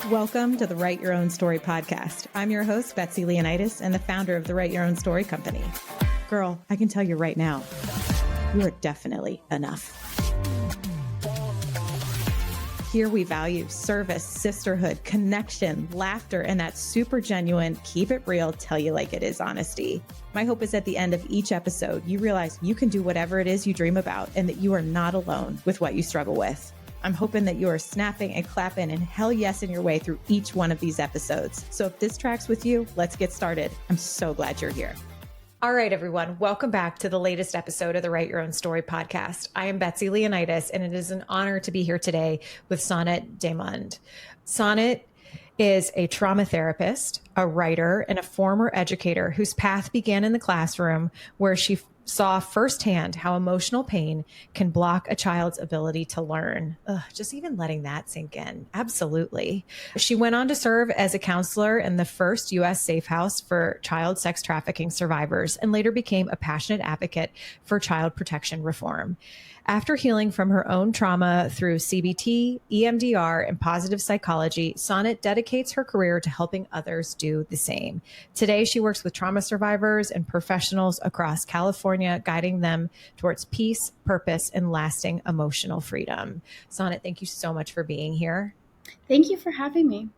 Welcome to the Write Your Own Story podcast. I'm your host, Betsy Leonidas, and the founder of the Write Your Own Story company. Girl, I can tell you right now, you are definitely enough. Here we value service, sisterhood, connection, laughter, and that super genuine, keep it real, tell you like it is honesty. My hope is at the end of each episode, you realize you can do whatever it is you dream about and that you are not alone with what you struggle with. I'm hoping that you are snapping and clapping and hell yes in your way through each one of these episodes. So if this tracks with you, let's get started. I'm so glad you're here. All right, everyone. Welcome back to the latest episode of the Write Your Own Story podcast. I am Betsy Leonidas, and it is an honor to be here today with Sonnet Daymont. Sonnet is a trauma therapist, a writer, and a former educator whose path began in the classroom where she saw firsthand how emotional pain can block a child's ability to learn. Just even letting that sink in. Absolutely. She went on to serve as a counselor in the first U.S. safe house for child sex trafficking survivors and later became a passionate advocate for child protection reform. After healing from her own trauma through CBT, EMDR, and positive psychology, Sonnet dedicates her career to helping others do the same. Today, she works with trauma survivors and professionals across California, guiding them towards peace, purpose, and lasting emotional freedom. Sonnet, thank you so much for being here. Thank you for having me.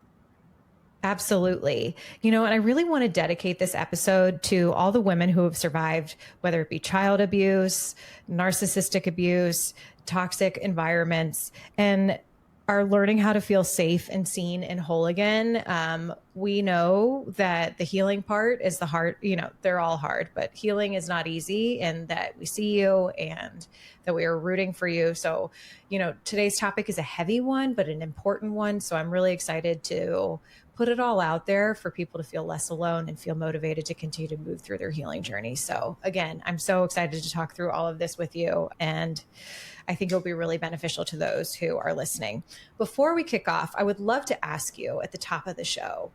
Absolutely. And I really want to dedicate this episode to all the women who have survived, whether it be child abuse, narcissistic abuse, toxic environments, and are learning how to feel safe and seen and whole again. We know that the healing part is the hard, they're all hard, but healing is not easy, and that we see you and that we are rooting for you. So, today's topic is a heavy one, but an important one. So I'm really excited to put it all out there for people to feel less alone and feel motivated to continue to move through their healing journey. So again, I'm so excited to talk through all of this with you, and I think it'll be really beneficial to those who are listening. Before we kick off, I would love to ask you at the top of the show,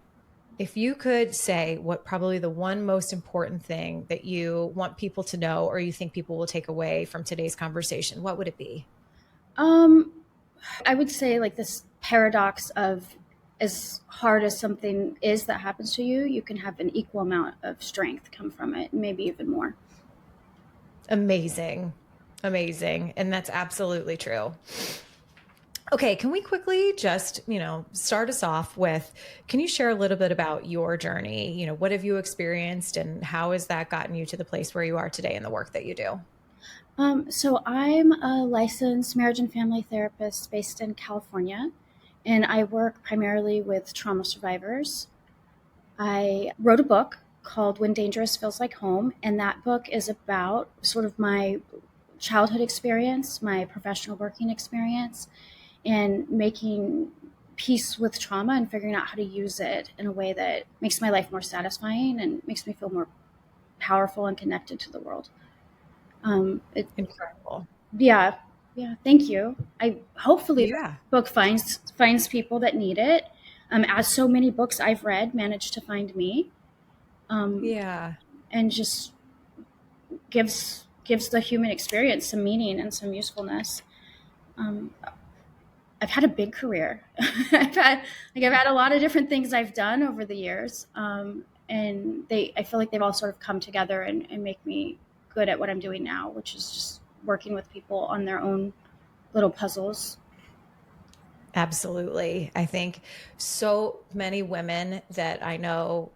if you could say what probably the one most important thing that you want people to know or you think people will take away from today's conversation, what would it be? I would say like this paradox of as hard as something is that happens to you, you can have an equal amount of strength come from it, maybe even more. Amazing. And that's absolutely true. Okay, can we quickly just, start us off with, can you share a little bit about your journey? What have you experienced and how has that gotten you to the place where you are today in the work that you do? So I'm a licensed marriage and family therapist based in California, and I work primarily with trauma survivors. I wrote a book called When Dangerous Feels Like Home, and that book is about sort of my childhood experience, my professional working experience, and making peace with trauma and figuring out how to use it in a way that makes my life more satisfying and makes me feel more powerful and connected to the world. Incredible. Yeah. Thank you. Hopefully the book finds people that need it. As so many books I've read managed to find me. And just gives the human experience some meaning and some usefulness. I've had a big career. I've had a lot of different things I've done over the years. And I feel like they've all sort of come together and make me good at what I'm doing now, which is just working with people on their own little puzzles. Absolutely. I think so many women that I know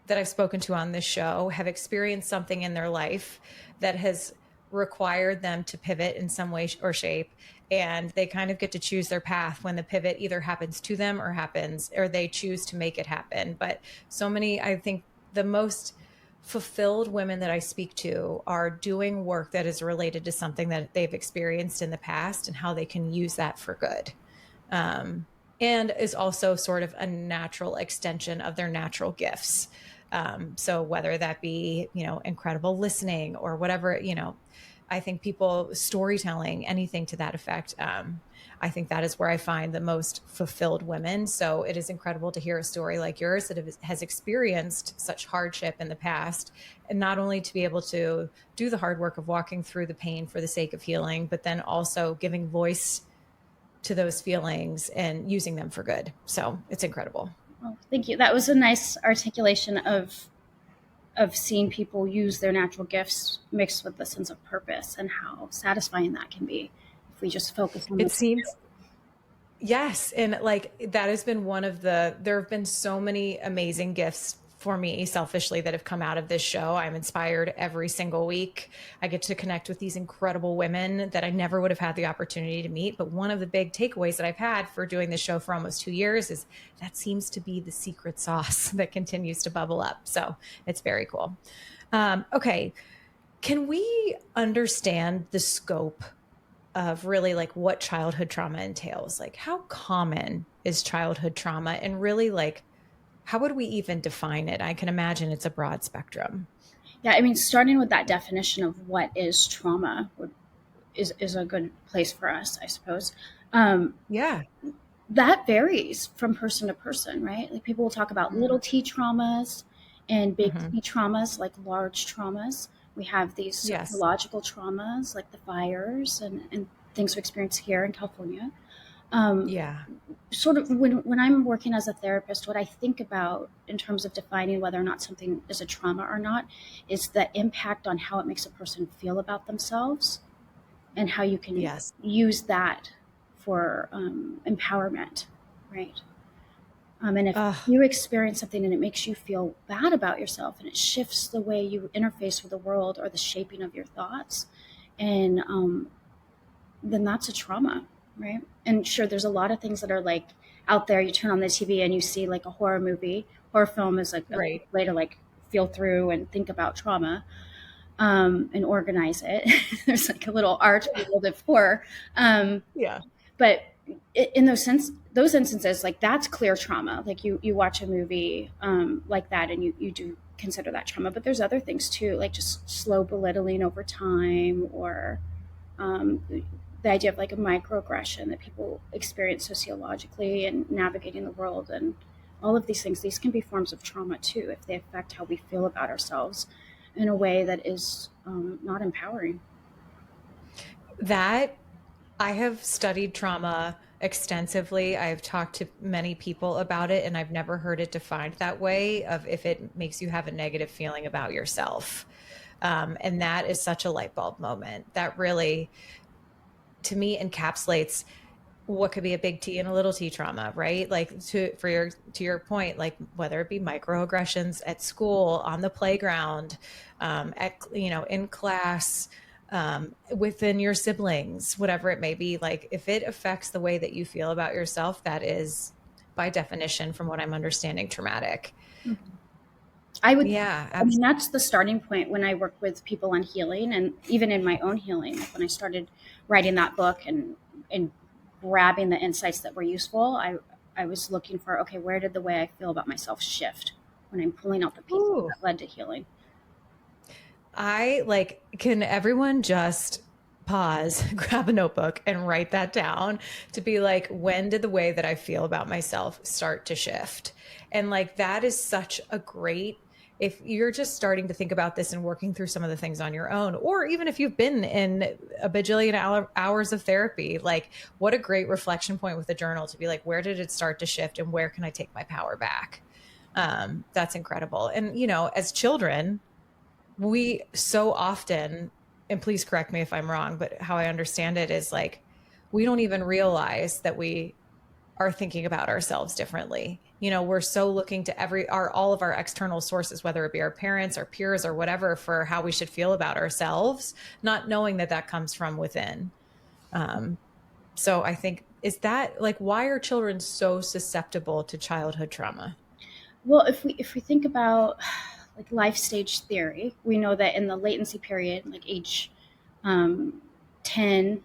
that I've spoken to on this show have experienced something in their life that has required them to pivot in some way or shape. And they kind of get to choose their path when the pivot either happens to them or they choose to make it happen. But so many, I think the most fulfilled women that I speak to are doing work that is related to something that they've experienced in the past and how they can use that for good. And is also sort of a natural extension of their natural gifts. So whether that be, incredible listening or whatever, I think storytelling, anything to that effect. I think that is where I find the most fulfilled women. So it is incredible to hear a story like yours that has experienced such hardship in the past, and not only to be able to do the hard work of walking through the pain for the sake of healing, but then also giving voice to those feelings and using them for good. So it's incredible. Oh, thank you. That was a nice articulation of seeing people use their natural gifts mixed with the sense of purpose and how satisfying that can be if we just focus on It the. seems, yes. And like that has been there have been so many amazing gifts for me selfishly that have come out of this show. I'm inspired every single week. I get to connect with these incredible women that I never would have had the opportunity to meet. But one of the big takeaways that I've had for doing this show for almost 2 years is that seems to be the secret sauce that continues to bubble up. So it's very cool. Okay. Can we understand the scope of really like what childhood trauma entails? Like how common is childhood trauma, and really like how would we even define it? I can imagine it's a broad spectrum. Yeah, I mean, starting with that definition of what is trauma is a good place for us, I suppose. Yeah. That varies from person to person, right? Like people will talk about little t traumas and big Mm-hmm. T traumas, like large traumas. We have these Yes. sociological traumas, like the fires and things we experience here in California. Yeah. Sort of when I'm working as a therapist, what I think about in terms of defining whether or not something is a trauma or not is the impact on how it makes a person feel about themselves and how you can Yes. use that for empowerment, right? And if Ugh. you experience something and it makes you feel bad about yourself and it shifts the way you interface with the world or the shaping of your thoughts, and then that's a trauma, right? And sure, there's a lot of things that are like out there. You turn on the TV and you see like a horror movie. Horror film is like a Right. way to like feel through and think about trauma, and organize it. There's like a little art world of horror. Yeah. But in those instances, like that's clear trauma. Like you watch a movie like that and you do consider that trauma. But there's other things too, like just slow belittling over time, or um, the idea of like a microaggression that people experience sociologically and navigating the world, and all of these things. These can be forms of trauma too if they affect how we feel about ourselves in a way that is not empowering. That I have studied trauma extensively. I've talked to many people about it, and I've never heard it defined that way of if it makes you have a negative feeling about yourself. And that is such a light bulb moment that really, to me, encapsulates what could be a big T and a little T trauma, right? Like to your point, like whether it be microaggressions at school, on the playground, at in class, within your siblings, whatever it may be. Like if it affects the way that you feel about yourself, that is by definition, from what I'm understanding, traumatic. I would, Yeah, I mean, that's the starting point when I work with people on healing, and even in my own healing. Like when I started writing that book and grabbing the insights that were useful, I was looking for, okay, where did the way I feel about myself shift when I'm pulling out the pieces Ooh. that led to healing? I like, can everyone just pause, grab a notebook, and write that down to be like, when did the way that I feel about myself start to shift? And like, that is such a great, if you're just starting to think about this and working through some of the things on your own, or even if you've been in a bajillion hours of therapy, like, what a great reflection point with a journal to be like, where did it start to shift and where can I take my power back? That's incredible. And, as children, we so often, and please correct me if I'm wrong, but how I understand it is like we don't even realize that we are thinking about ourselves differently. We're so looking to all of our external sources, whether it be our parents, our peers, or whatever, for how we should feel about ourselves, not knowing that that comes from within. So I think, is that like, why are children so susceptible to childhood trauma? Well, if we think about like life stage theory, we know that in the latency period, like age 10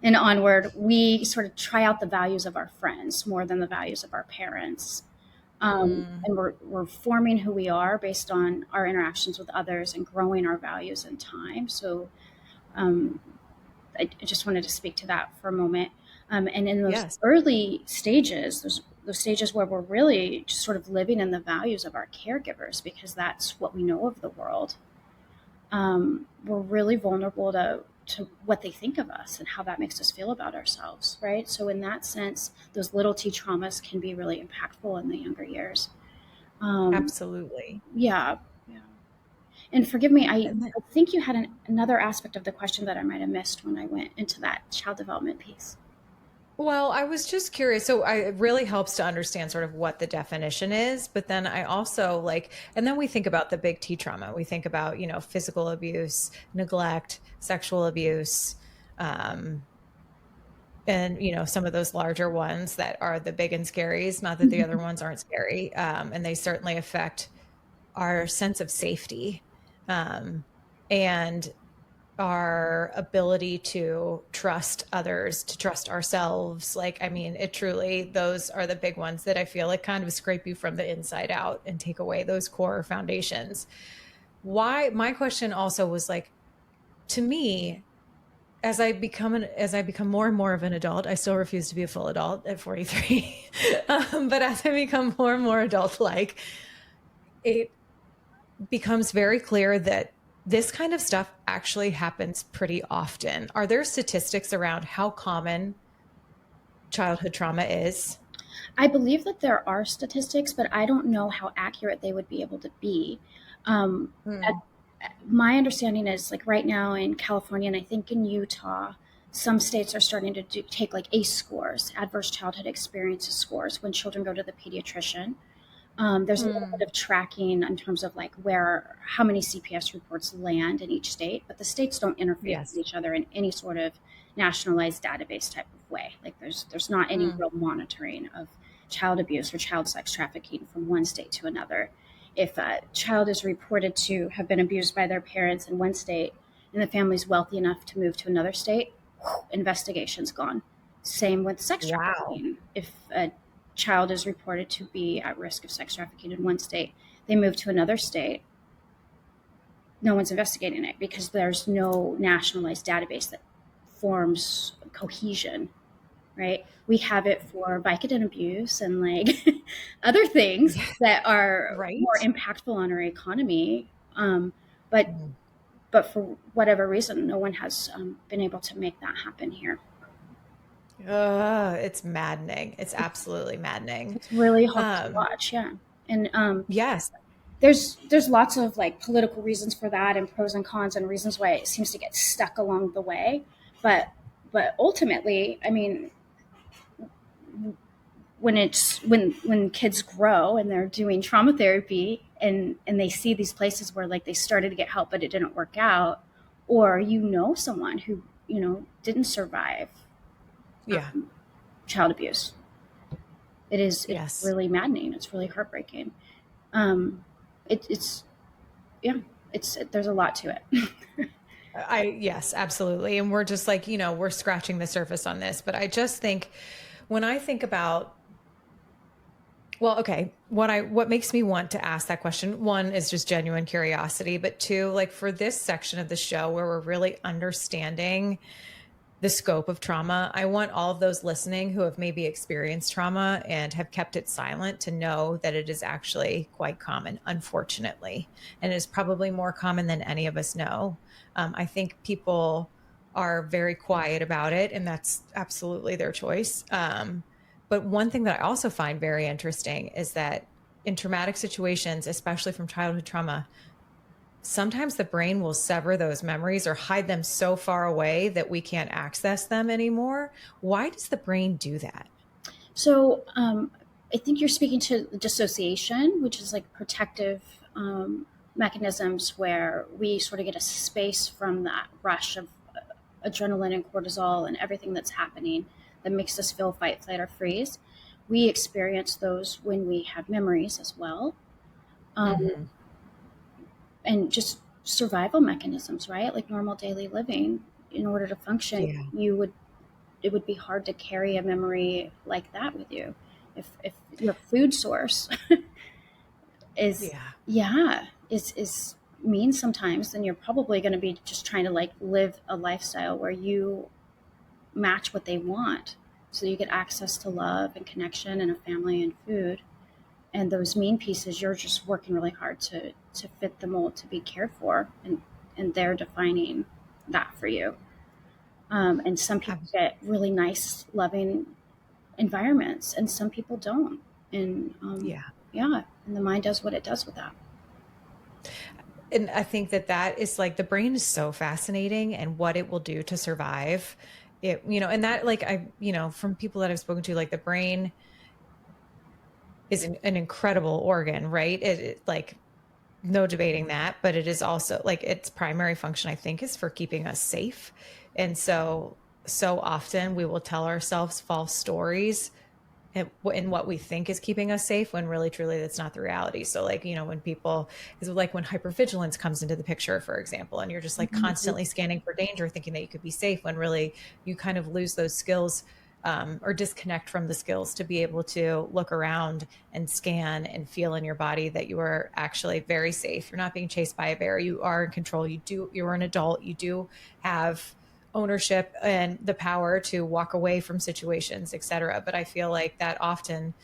and onward, we sort of try out the values of our friends more than the values of our parents. Mm, And we're forming who we are based on our interactions with others and growing our values in time. So um, I just wanted to speak to that for a moment. And in those yes. early stages, those stages where we're really just sort of living in the values of our caregivers because that's what we know of the world, we're really vulnerable to to what they think of us and how that makes us feel about ourselves, right? So in that sense, those little T traumas can be really impactful in the younger years. Um, Absolutely. yeah, yeah. And forgive me, And then, I think you had another aspect of the question that I might have missed when I went into that child development piece. well, I was just curious. So it really helps to understand sort of what the definition is, but then I also like, and then we think about the big T trauma. We think about, physical abuse, neglect, sexual abuse, um, and some of those larger ones that are the big and scaries. Not that the other ones aren't scary, and they certainly affect our sense of safety, um, and our ability to trust others, to trust ourselves. Like, I mean, it truly, those are the big ones that I feel like kind of scrape you from the inside out and take away those core foundations. Why, my question also was like, to me, as I become more and more of an adult, I still refuse to be a full adult at 43. But as I become more and more adult like, it becomes very clear that this kind of stuff actually happens pretty often. Are there statistics around how common childhood trauma is? I believe that there are statistics, but I don't know how accurate they would be able to be. Um, at, Mm. my understanding is like right now in California, and I think in Utah, some states are starting to take like ACE scores, adverse childhood experiences scores, when children go to the pediatrician. There's a little bit Mm. of tracking in terms of like how many CPS reports land in each state, but the states don't interface with Yes. each other in any sort of nationalized database type of way. Like there's not any Mm. real monitoring of child abuse or child sex trafficking from one state to another. If a child is reported to have been abused by their parents in one state and the family's wealthy enough to move to another state, investigation's gone. Same with sex Wow. trafficking. If a child is reported to be at risk of sex trafficking in one state, they move to another state, no one's investigating it because there's no nationalized database that forms cohesion, right? We have it for Vicodin abuse and like other things Yeah. that are more Right. impactful on our economy. But Mm. but for whatever reason, no one has been able to make that happen here. It's maddening. It's absolutely maddening. It's really hard to Um, watch, yeah. And yes. there's lots of like political reasons for that and pros and cons and reasons why it seems to get stuck along the way. But ultimately, I mean, when kids grow and they're doing trauma therapy and they see these places where like they started to get help but it didn't work out, or someone who didn't survive Yeah. child abuse, it's Yes. really maddening. It's really heartbreaking. um it's yeah, there's a lot to it. Yes, absolutely. And we're just like, we're scratching the surface on this. But I just think when I think about, well, okay, what makes me want to ask that question, one is just genuine curiosity, but two, like for this section of the show where we're really understanding the scope of trauma, I want all of those listening who have maybe experienced trauma and have kept it silent to know that it is actually quite common, unfortunately, and is probably more common than any of us know. I think people are very quiet about it, and that's absolutely their choice. But one thing that I also find very interesting is that in traumatic situations, especially from childhood trauma, sometimes the brain will sever those memories or hide them so far away that we can't access them anymore. Why does the brain do that? So I think you're speaking to dissociation, which is like protective mechanisms where we sort of get a space from that rush of adrenaline and cortisol and everything that's happening that makes us feel fight, flight, or freeze. We experience those when we have memories as well. Um, Mm-hmm. and just survival mechanisms, right? Like normal daily living. In order to function, Yeah. it would be hard to carry a memory like that with you. If your food source is Yeah. yeah is mean sometimes, then you're probably going to be just trying to like live a lifestyle where you match what they want, so you get access to love and connection and a family and food. And those mean pieces, you're just working really hard to fit the mold to be cared for, and they're defining that for you. And some people get really nice, loving environments, and some people don't. And Yeah. yeah, and the mind does what it does with that. And I think that that is like the brain is so fascinating and what it will do to survive. It, and that like from people that I've spoken to, like the brain is an incredible organ, right? Like no debating that, but it is also like its primary function, I think, is for keeping us safe. And so often we will tell ourselves false stories in what we think is keeping us safe when really truly that's not the reality. So like when people is like when hypervigilance comes into the picture, for example, and you're just like constantly scanning for danger thinking that you could be safe when really you kind of lose those skills, or disconnect from the skills to be able to look around and scan and feel in your body that you are actually very safe. You're not being chased by a bear. You are in control. You're an adult. You do have ownership and the power to walk away from situations, et cetera. But I feel like that often,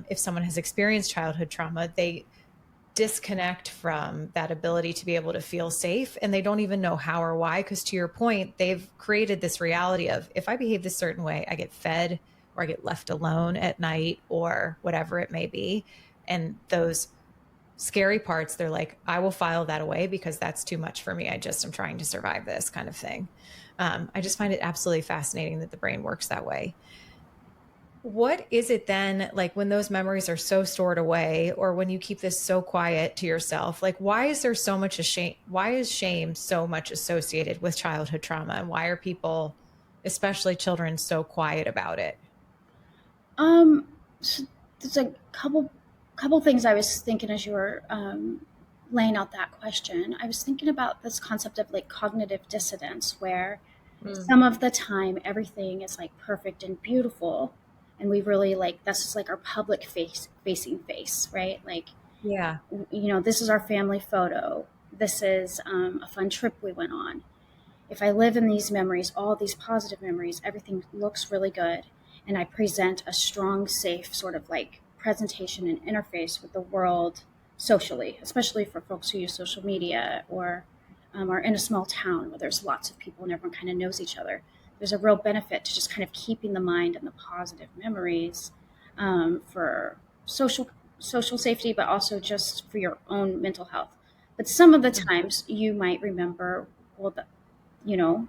if someone has experienced childhood trauma, they disconnect from that ability to be able to feel safe, and they don't even know how or why, because to your point, they've created this reality of, if I behave this certain way, I get fed or I get left alone at night or whatever it may be. And those scary parts, they're like, I will file that away because that's too much for me. I just am trying to survive this kind of thing. I just find it absolutely fascinating that the brain works that way. What is it then, like when those memories are so stored away, or when you keep this so quiet to yourself, like why is there so much shame? Why is shame so much associated with childhood trauma? And why are people, especially children, so quiet about it? Um, so there's a couple things I was thinking as you were laying out that question. I was thinking about this concept of like cognitive dissonance, where Mm. some of the time everything is like perfect and beautiful, and we really like that's just like our public facing face, right? Like, Yeah. this is our family photo. This is a fun trip we went on. If I live in these memories, all these positive memories, everything looks really good, and I present a strong, safe sort of like presentation and interface with the world socially, especially for folks who use social media or are in a small town where there's lots of people and everyone kind of knows each other. There's a real benefit to just kind of keeping the mind and the positive memories for social safety, but also just for your own mental health. But some of the Mm. times you might remember, well, you know,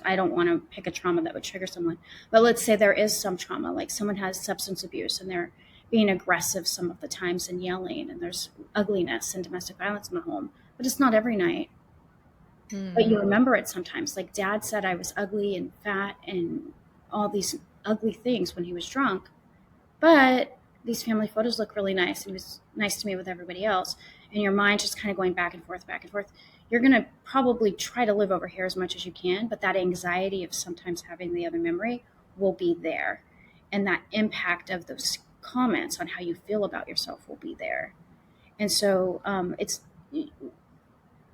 I don't want to pick a trauma that would trigger someone, but let's say there is some trauma, like someone has substance abuse and they're being aggressive some of the times and yelling, and there's ugliness and domestic violence in the home, but it's not every night. But you Mm. remember it sometimes. Like dad said, I was ugly and fat and all these ugly things when he was drunk. But these family photos look really nice. He was nice to me with everybody else. And your mind just kind of going back and forth, back and forth. You're going to probably try to live over here as much as you can, but that anxiety of sometimes having the other memory will be there. And that impact of those comments on how you feel about yourself will be there. And so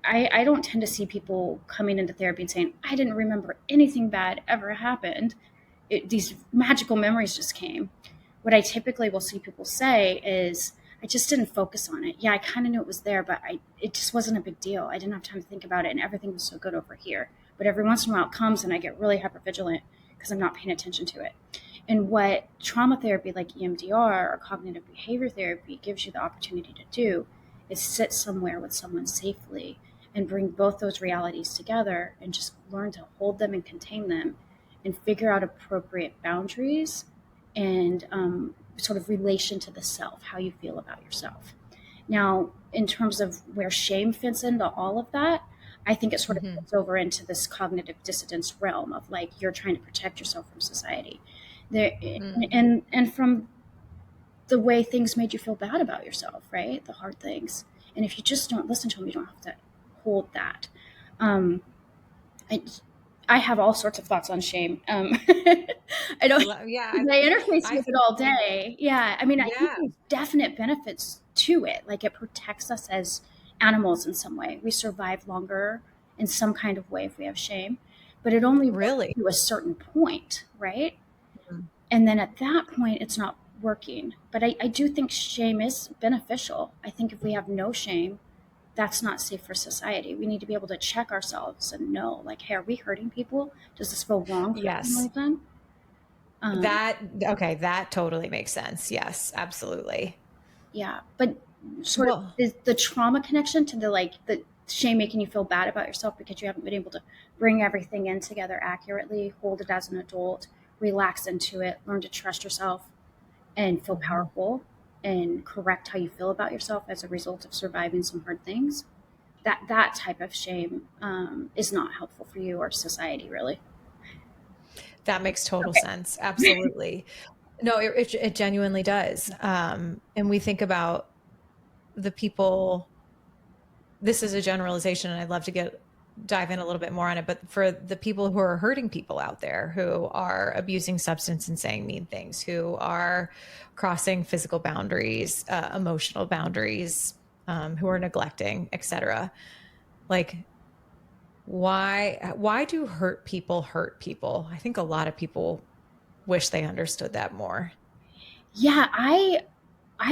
I don't tend to see people coming into therapy and saying, I didn't remember anything bad ever happened. These magical memories just came. What I typically will see people say is, I just didn't focus on it. Yeah, I kind of knew it was there, but it just wasn't a big deal. I didn't have time to think about it, and everything was so good over here. But every once in a while it comes, and I get really hypervigilant because I'm not paying attention to it. And what trauma therapy like EMDR or cognitive behavior therapy gives you the opportunity to do is sit somewhere with someone safely and bring both those realities together and just learn to hold them and contain them and figure out appropriate boundaries and sort of relation to the self, how you feel about yourself. Now, in terms of where shame fits into all of that, I think it sort of Hmm. fits over into this cognitive dissonance realm of like you're trying to protect yourself from society, there, Mm. and from the way things made you feel bad about yourself, right? The hard things, and if you just don't listen to them, you don't have to hold that. Um, I, I have all sorts of thoughts on shame. I don't. Yeah, I interface I with it feel all the same. day. Yeah, I mean, I think Yeah. there's definite benefits to it. Like it protects us as animals in some way. We survive longer in some kind of way if we have shame, but it only works Really? to a certain point, right? Mm. And then at that point, it's not working. But I do think shame is beneficial. I think if we have no shame, that's not safe for society. We need to be able to check ourselves and know, like, hey, are we hurting people? Does this feel wrong for some Yes. reason? Okay, that totally makes sense. Yes, absolutely. Yeah, but sort of Well, is the trauma connection to the, like, the shame making you feel bad about yourself because you haven't been able to bring everything in together accurately, hold it as an adult, relax into it, learn to trust yourself and feel mhm. powerful and correct how you feel about yourself as a result of surviving some hard things. That type of shame is not helpful for you or society, really. That makes total Okay. sense. Absolutely. No, it genuinely does. And we think about the people, this is a generalization, and I'd love to dive in a little bit more on it, but for the people who are hurting people out there, who are abusing substance and saying mean things, who are crossing physical boundaries, emotional boundaries, who are neglecting, etc. Like, why do hurt people? I think a lot of people wish they understood that more. Yeah, I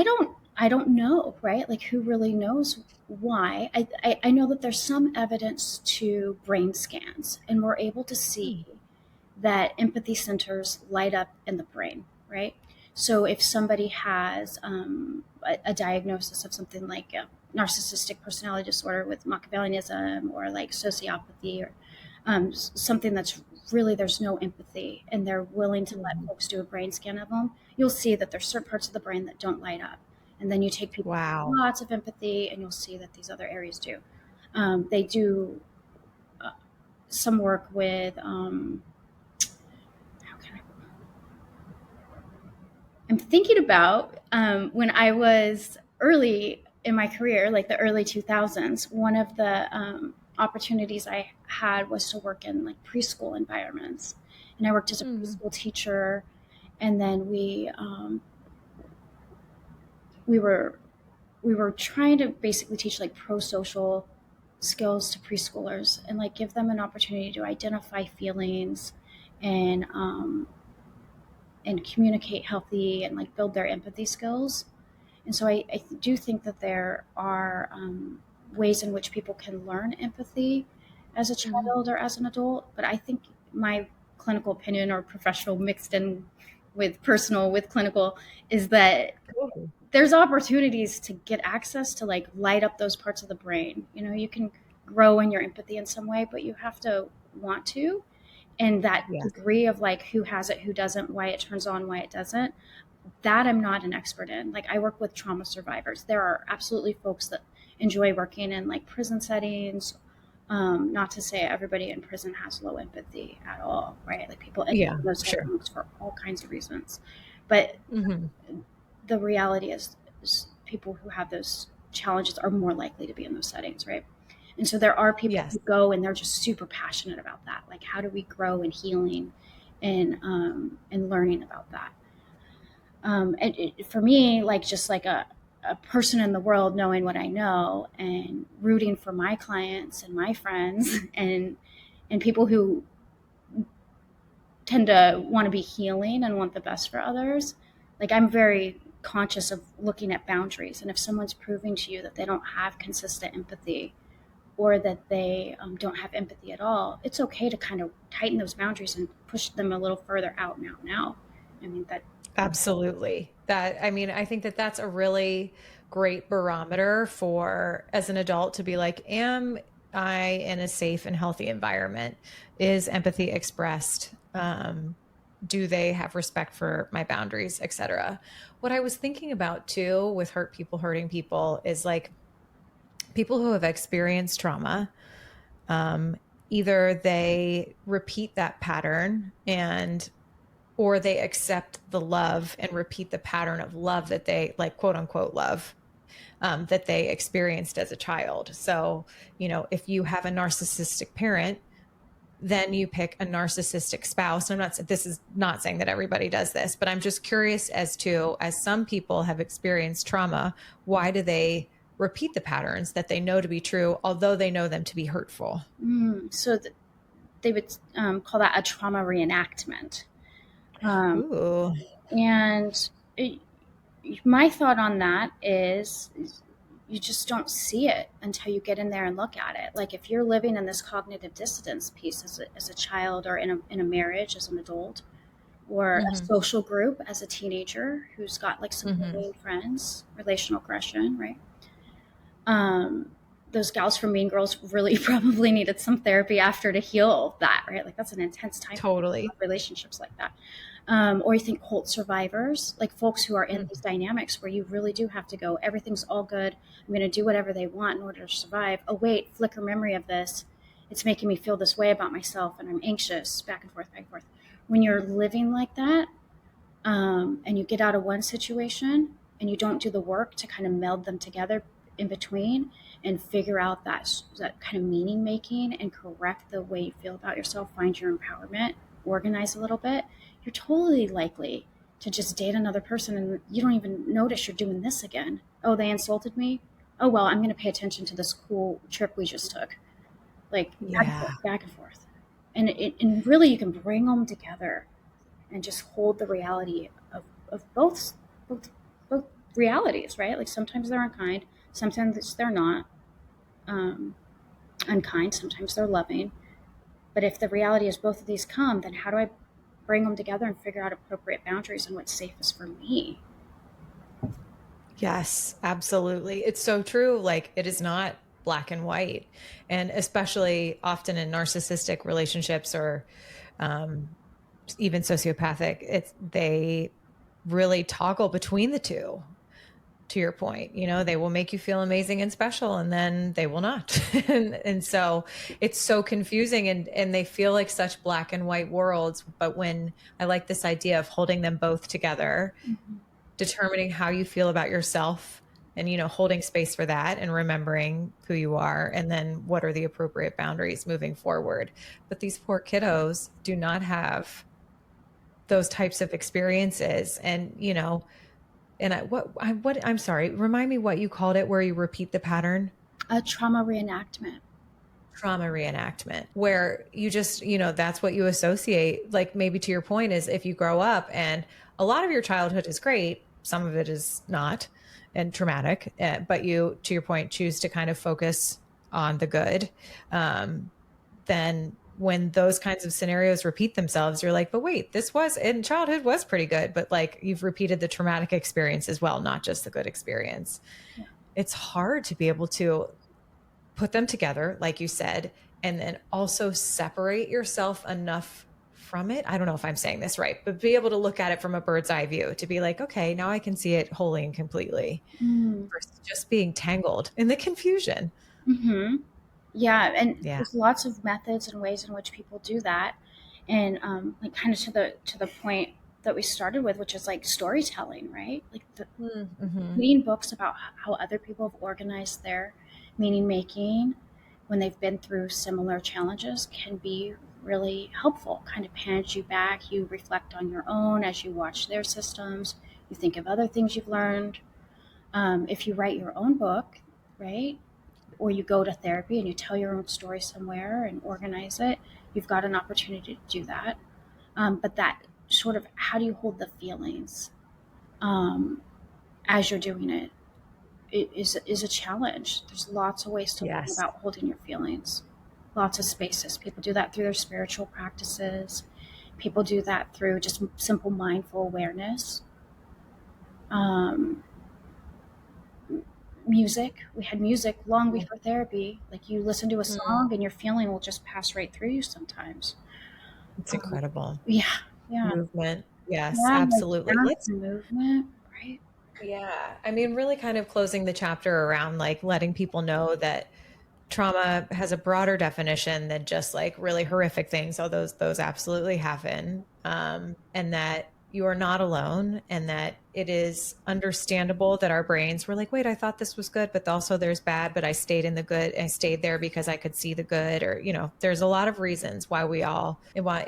don't know, right? Like, who really knows why? I know that there's some evidence to brain scans, and we're able to see Hmm. that empathy centers light up in the brain, right? So if somebody has a diagnosis of something like a narcissistic personality disorder with Machiavellianism, or like sociopathy, or something that's really, there's no empathy, and they're willing to let Mhm. folks do a brain scan of them, you'll see that there's certain parts of the brain that don't light up. And then you take people with Wow. lots of empathy, and you'll see that these other areas do. They do uh, some work with, how can I, I'm thinking about when I was early in my career, like the early 2000s, one of the opportunities I had was to work in like preschool environments. And I worked as a Mhm. preschool teacher, and then we were we were trying to basically teach like pro-social skills to preschoolers, and like give them an opportunity to identify feelings and communicate healthy and like build their empathy skills. And so I do think that there are ways in which people can learn empathy as a Mhm. child or as an adult. But I think my clinical opinion, or professional mixed in with personal with clinical, is that Cool. there's opportunities to get access to like light up those parts of the brain. You know, you can grow in your empathy in some way, but you have to want to. And that Yes. degree of like who has it, who doesn't, why it turns on, why it doesn't, that I'm not an expert in. Like, I work with trauma survivors. There are absolutely folks that enjoy working in like prison settings. Not to say everybody in prison has low empathy at all, right? Like, people end up Yeah, in those sure. settings for all kinds of reasons. But Hmm. the reality is people who have those challenges are more likely to be in those settings, right? And so there are people Yes. who go and they're just super passionate about that. Like, how do we grow in healing and learning about that? For me, like, just like a person in the world, knowing what I know and rooting for my clients and my friends and people who tend to want to be healing and want the best for others. Like, I'm very conscious of looking at boundaries. And if someone's proving to you that they don't have consistent empathy, or that they don't have empathy at all, it's okay to kind of tighten those boundaries and push them a little further out now. Now, I mean that. Absolutely. I mean, I think that that's a really great barometer for as an adult to be like, am I in a safe and healthy environment? Is empathy expressed? Do they have respect for my boundaries, etc.? What I was thinking about too with hurt people hurting people is like people who have experienced trauma, um, either they repeat that pattern and or they accept the love and repeat the pattern of love that they like, quote unquote love, that they experienced as a child. So, if you have a narcissistic parent, then you pick a narcissistic spouse. I'm not, this is not saying that everybody does this, but I'm just curious as to, as some people have experienced trauma, why do they repeat the patterns that they know to be true, although they know them to be hurtful? So they would call that a trauma reenactment. Um, Ooh. and it, my thought on that is, you just don't see it until you get in there and look at it. Like if you're living in this cognitive dissonance piece as a child, or in a marriage as an adult, or a Mm-hmm. social group as a teenager who's got like some Mm-hmm. bullying friends, relational aggression, right? Um, those gals from Mean Girls really probably needed some therapy after to heal that, right? Like that's an intense time for Totally. relationships like that. Or you think cult survivors, like folks who are in Mm. these dynamics where you really do have to go, everything's all good. I'm going to do whatever they want in order to survive. Oh, wait, flicker memory of this. It's making me feel this way about myself, and I'm anxious, back and forth, back and forth. When you're living like that, and you get out of one situation and you don't do the work to kind of meld them together in between and figure out that kind of meaning making and correct the way you feel about yourself, find your empowerment, organize a little bit, you're totally likely to just date another person and you don't even notice you're doing this again. Oh, they insulted me. Oh, well, I'm going to pay attention to this cool trip we just took. Like back and Yeah. forth, back and forth. And really you can bring them together and just hold the reality of both both realities, right? Like sometimes they're unkind, sometimes they're not um, unkind, sometimes they're loving. But if the reality is both of these come, then how do I bring them together and figure out appropriate boundaries and what's safest for me? Yes, absolutely. It's so true. Like it is not black and white. And especially often in narcissistic relationships or um, even sociopathic, they really toggle between the two. To your point, they will make you feel amazing and special, and then they will not. And so it's so confusing, and they feel like such black and white worlds. But when I like this idea of holding them both together, Mm-hmm. determining how you feel about yourself and holding space for that and remembering who you are, and then what are the appropriate boundaries moving forward. But these poor kiddos do not have those types of experiences. And I'm sorry, remind me what you called it, where you repeat the pattern. A trauma reenactment. Trauma reenactment, where you just, that's what you associate. Like maybe to your point is, if you grow up and a lot of your childhood is great, some of it is not and traumatic, but you, to your point, choose to kind of focus on the good. Then when those kinds of scenarios repeat themselves, you're like, but wait, this was in childhood was pretty good, but like you've repeated the traumatic experience as well, not just the good experience. Yeah. It's hard to be able to put them together, like you said, and then also separate yourself enough from it. I don't know if I'm saying this right, but be able to look at it from a bird's eye view, to be like, okay, now I can see it wholly and completely, versus just being tangled in the confusion. Mm-hmm. Yeah, and Yeah. there's lots of methods and ways in which people do that, and like kind of to the point that we started with, which is like storytelling, right? Like Mm-hmm. reading books about how other people have organized their meaning making when they've been through similar challenges can be really helpful. Kind of pans you back. You reflect on your own as you watch their systems. You think of other things you've learned. If you write your own book, right? Or you go to therapy and you tell your own story somewhere and organize it, you've got an opportunity to do that. But that sort of, how do you hold the feelings um, as you're doing it, is a challenge. There's lots of ways to learn Yes. about holding your feelings, lots of spaces. People do that through their spiritual practices. People do that through just simple mindful awareness. Um, Music. We had music long before therapy. Like you listen to a Mm. song and your feeling will just pass right through you sometimes. It's incredible. Yeah, yeah, Movement. Yes, yeah. Like absolutely. dance Let's and movement, right? Yeah. I mean, really kind of closing the chapter around like letting people know that trauma has a broader definition than just like really horrific things, although those absolutely happen. And that you are not alone, and that it is understandable that our brains were like, wait, I thought this was good, but also there's bad, but I stayed in the good. I stayed there because I could see the good, or, there's a lot of reasons why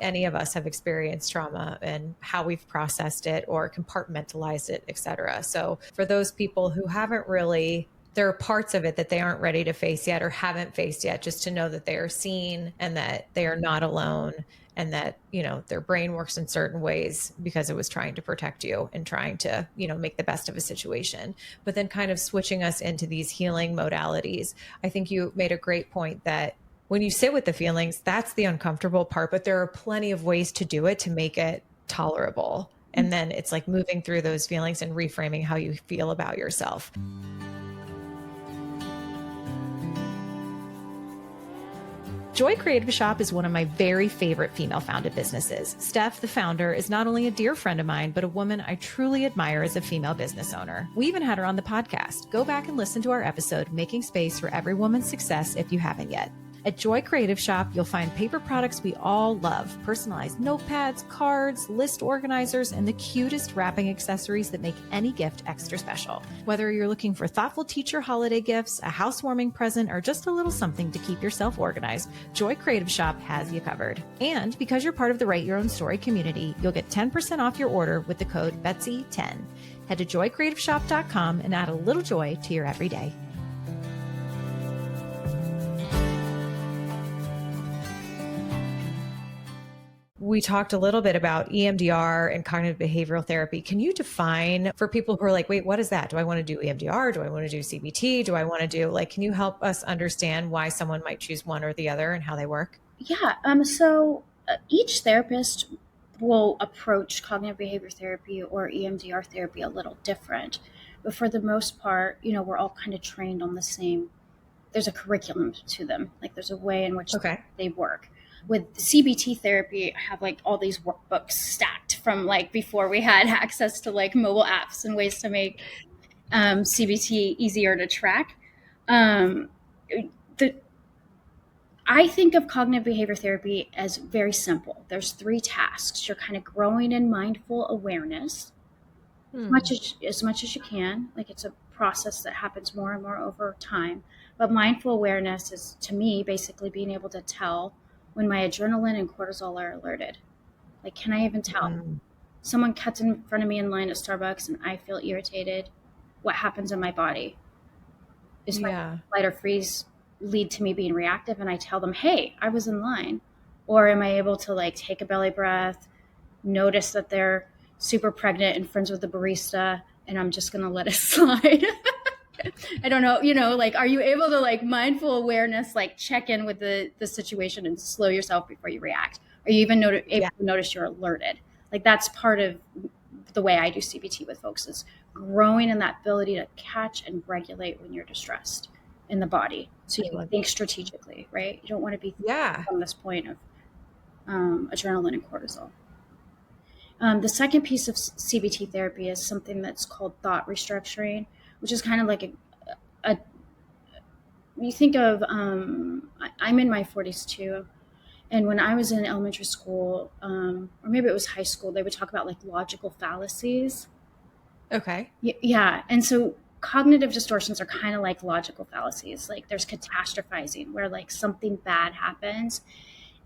any of us have experienced trauma and how we've processed it or compartmentalized it, etc. So for those people who haven't really, there are parts of it that they aren't ready to face yet or haven't faced yet, just to know that they are seen and that they are not alone, and that, their brain works in certain ways because it was trying to protect you and trying to, make the best of a situation. But then kind of switching us into these healing modalities. I think you made a great point that when you sit with the feelings, that's the uncomfortable part, but there are plenty of ways to do it to make it tolerable. And then it's like moving through those feelings and reframing how you feel about yourself. Joy Creative Shop is one of my very favorite female-founded businesses. Steph, the founder, is not only a dear friend of mine, but a woman I truly admire as a female business owner. We even had her on the podcast. Go back and listen to our episode, Making Space for Every Woman's Success, if you haven't yet. At Joy Creative Shop, you'll find paper products we all love, personalized notepads, cards, list organizers, and the cutest wrapping accessories that make any gift extra special. Whether you're looking for thoughtful teacher holiday gifts, a housewarming present, or just a little something to keep yourself organized, Joy Creative Shop has you covered. And because you're part of the Write Your Own Story community, you'll get 10% off your order with the code BETSY10. Head to joycreativeshop.com and add a little joy to your everyday. We talked a little bit about EMDR and cognitive behavioral therapy. Can you define for people who are like, wait, what is that? Do I want to do EMDR? Do I want to do CBT? Do I want to do can you help us understand why someone might choose one or the other and how they work? Yeah. So each therapist will approach cognitive behavior therapy or EMDR therapy a little different. But for the most part, we're all kind of trained on the same, there's a curriculum to them. Like there's a way in which they work. With CBT therapy, I have all these workbooks stacked from before we had access to mobile apps and ways to make CBT easier to track. I think of cognitive behavior therapy as very simple. There's 3 tasks. You're kind of growing in mindful awareness as much as you can. It's a process that happens more and more over time. But mindful awareness is, to me, basically being able to tell when my adrenaline and cortisol are alerted. Can I even tell? Someone cuts in front of me in line at Starbucks and I feel irritated. What happens in my body? Is my fight or freeze lead to me being reactive and I tell them, hey, I was in line? Or am I able to take a belly breath, notice that they're super pregnant and friends with the barista, and I'm just going to let it slide? I don't know, are you able to mindful awareness, check in with the situation and slow yourself before you react? Are you even able to notice you're alerted? That's part of the way I do CBT with folks, is growing in that ability to catch and regulate when you're distressed in the body. So you can think strategically, right? You don't want to be from this point of adrenaline and cortisol. The second piece of CBT therapy is something that's called thought restructuring, which is kind of you think of, I'm in my 40s too. And when I was in elementary school, or maybe it was high school, they would talk about logical fallacies. Okay. Yeah. And so cognitive distortions are kind of like logical fallacies. There's catastrophizing where something bad happens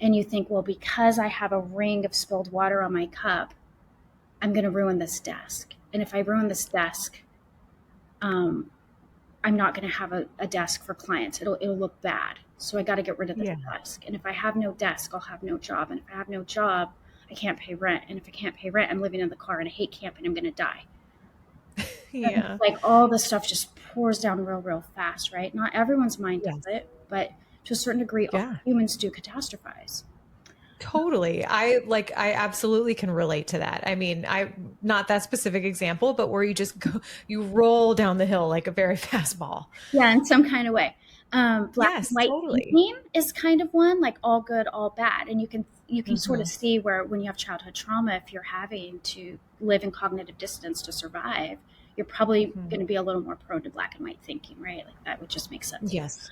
and you think, well, because I have a ring of spilled water on my cup, I'm going to ruin this desk. And if I ruin this desk, I'm not going to have a desk for clients. It'll look bad. So I got to get rid of this desk. And if I have no desk, I'll have no job. And if I have no job, I can't pay rent. And if I can't pay rent, I'm living in the car and I hate camping. I'm going to die. Yeah. All this stuff just pours down real fast, right? Not everyone's mind does it, but to a certain degree, all humans do catastrophize. Totally. I absolutely can relate to that. I mean, not that specific example, but where you roll down the hill like a very fast ball. Yeah, in some kind of way. Black and white thinking is kind of one, all good, all bad. And you can sort of see where when you have childhood trauma, if you're having to live in cognitive dissonance to survive, you're probably going to be a little more prone to black and white thinking, right? That would just make sense. Yes.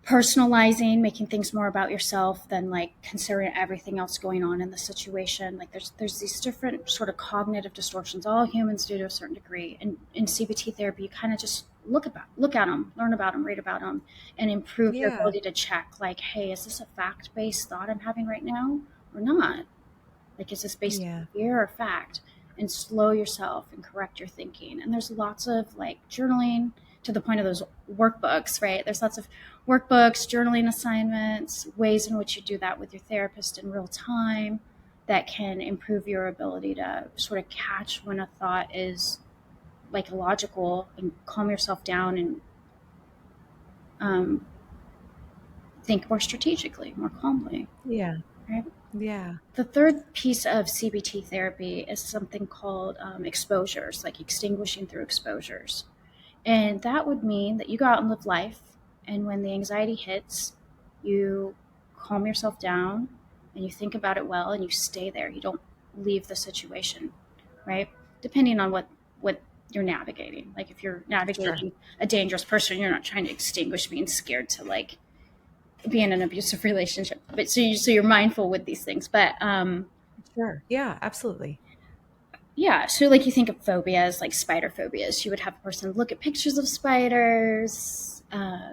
Personalizing, making things more about yourself than considering everything else going on in the situation. There's these different sort of cognitive distortions all humans do to a certain degree. And in CBT therapy, you kind of just look at them, learn about them, read about them, and improve your ability to check hey, is this a fact-based thought I'm having right now or not? Is this based on fear or fact? And slow yourself and correct your thinking. And there's lots of journaling to the point of those workbooks, right? There's lots of workbooks, journaling assignments, ways in which you do that with your therapist in real time that can improve your ability to sort of catch when a thought is like illogical and calm yourself down and um, think more strategically, more calmly. Yeah. Right? Yeah. The third piece of CBT therapy is something called exposures, like extinguishing through exposures. And that would mean that you go out and live life. And when the anxiety hits, you calm yourself down and you think about it well and you stay there. You don't leave the situation, right? Depending on what you're navigating. Like if you're Sure. navigating a dangerous person, you're not trying to extinguish being scared to like be in an abusive relationship. But so you're mindful with these things. But Sure. Yeah, absolutely. yeah, so like you think of phobias, like spider phobias. You would have a person look at pictures of spiders,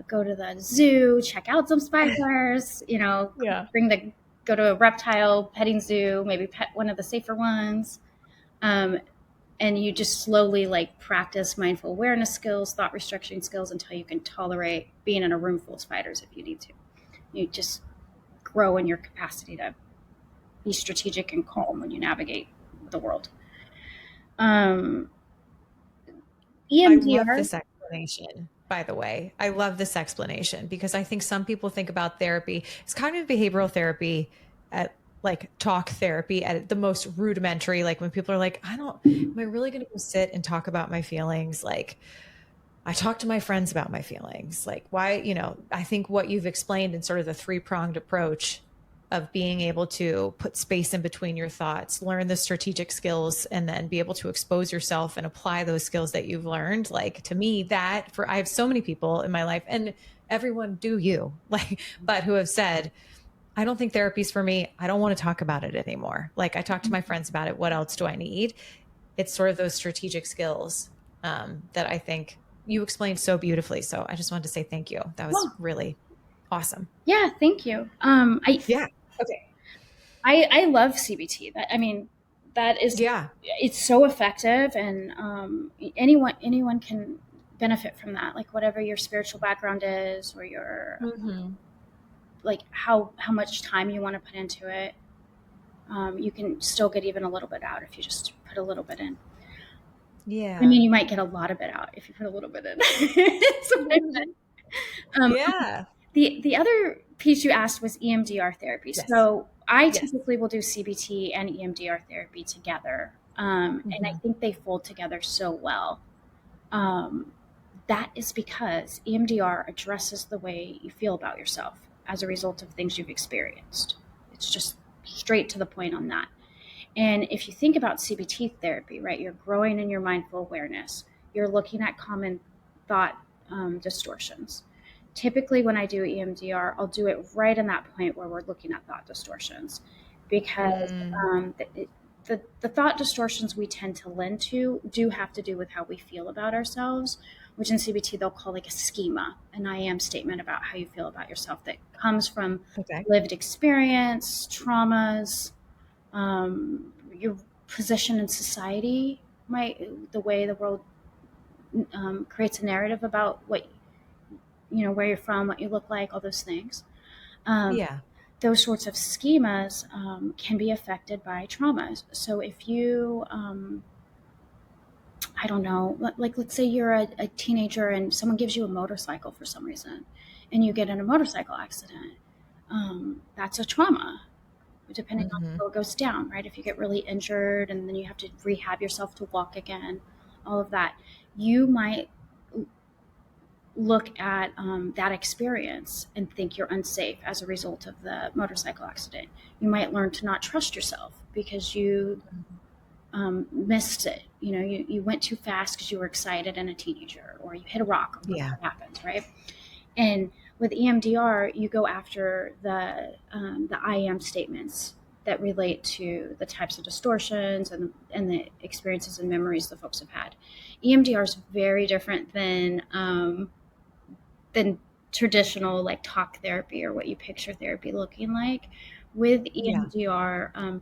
go to the zoo, check out some spiders, Yeah. go to a reptile petting zoo, maybe pet one of the safer ones. Um, and you just slowly like practice mindful awareness skills, thought restructuring skills until you can tolerate being in a room full of spiders if you need to. You just grow in your capacity to be strategic and calm when you navigate the world. Um, I love EMDR. this explanation, by the way. I love this explanation because I think some people think about therapy as kind of behavioral therapy at like talk therapy at the most rudimentary. Like when people are like, am I really going to go sit and talk about my feelings? Like, I talk to my friends about my feelings. Like, why, I think what you've explained in sort of the three-pronged approach of being able to put space in between your thoughts, learn the strategic skills, and then be able to expose yourself and apply those skills that you've learned. Like, to me, I have so many people in my life, and everyone do you, like, but who have said, I don't think therapy's for me. I don't want to talk about it anymore. Like, I talk to my friends about it. What else do I need? It's sort of those strategic skills that I think you explained so beautifully. So I just wanted to say thank you. That was Well, really awesome. yeah, thank you. Yeah. Okay. I love CBT. That is, Yeah. it's so effective, and anyone can benefit from that. Like whatever your spiritual background is, or your Hmm. like how much time you want to put into it. You can still get even a little bit out if you just put a little bit in. I Yeah. mean, you might get a lot of it out if you put a little bit in. So, okay. Yeah. The other piece you asked was EMDR therapy. Yes. So I Yes. typically will do CBT and EMDR therapy together, and I Hmm. think they fold together so well. Um, that is because EMDR addresses the way you feel about yourself as a result of things you've experienced. It's just straight to the point on that. And if you think about CBT therapy, right, you're growing in your mindful awareness. You're looking at common thought distortions. Typically, when I do EMDR, I'll do it right in that point where we're looking at thought distortions, because Mm. the thought distortions we tend to lend to do have to do with how we feel about ourselves, which in CBT they'll call like a schema, an I am statement about how you feel about yourself that comes from Okay. lived experience, traumas, your position in society, the way the world creates a narrative about what where you're from, what you look like, all those things. Um, Yeah. those sorts of schemas can be affected by traumas. So if you, I don't know, like let's say you're a teenager and someone gives you a motorcycle for some reason, and you get in a motorcycle accident, that's a trauma depending on Hmm. how it goes down, right? If you get really injured and then you have to rehab yourself to walk again, all of that, you might look at that experience and think you're unsafe as a result of the motorcycle accident. You might learn to not trust yourself because you missed it. You went too fast because you were excited and a teenager, or you hit a rock, or Yeah. whatever happens, right? And with EMDR, you go after the I am statements that relate to the types of distortions and the experiences and memories the folks have had. EMDR is very different than traditional like talk therapy or what you picture therapy looking like. With Yeah. EMDR,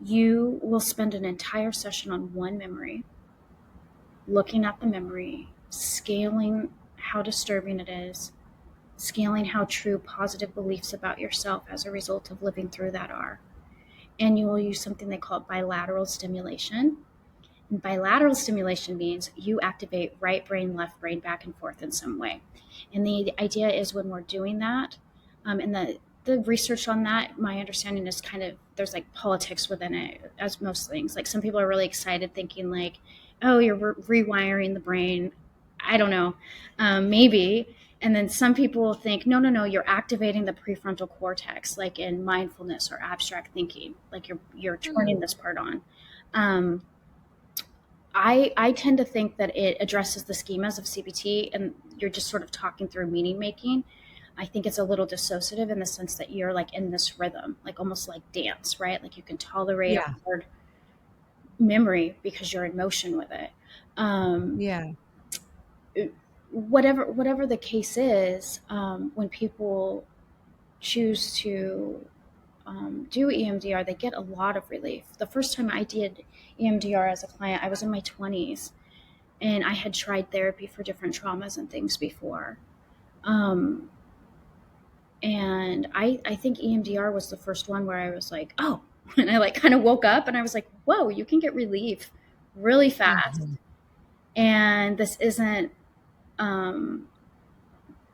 you will spend an entire session on one memory, looking at the memory, scaling how disturbing it is, scaling how true positive beliefs about yourself as a result of living through that are. And you will use something they call bilateral stimulation. And bilateral stimulation means you activate right brain, left brain back and forth in some way. And the idea is when we're doing that, and the research on that, my understanding is kind of there's like politics within it, as most things. Like some people are really excited, thinking like, "Oh, you're rewiring the brain." I don't know, maybe. And then some people think, no, no, no, you're activating the prefrontal cortex, like in mindfulness or abstract thinking, like you're turning this part on. Um, I tend to think that it addresses the schemas of CBT and you're just sort of talking through meaning making. I think it's a little dissociative in the sense that you're like in this rhythm, like almost like dance, right? Like you can tolerate a Yeah. hard memory because you're in motion with it. Um, Yeah. whatever the case is, when people choose to do EMDR, they get a lot of relief. The first time I did EMDR as a client, I was in my 20s and I had tried therapy for different traumas and things before. Um, and I think EMDR was the first one where I was like, oh, and I like kind of woke up and I was like, whoa, you can get relief really fast. Mhm. And um,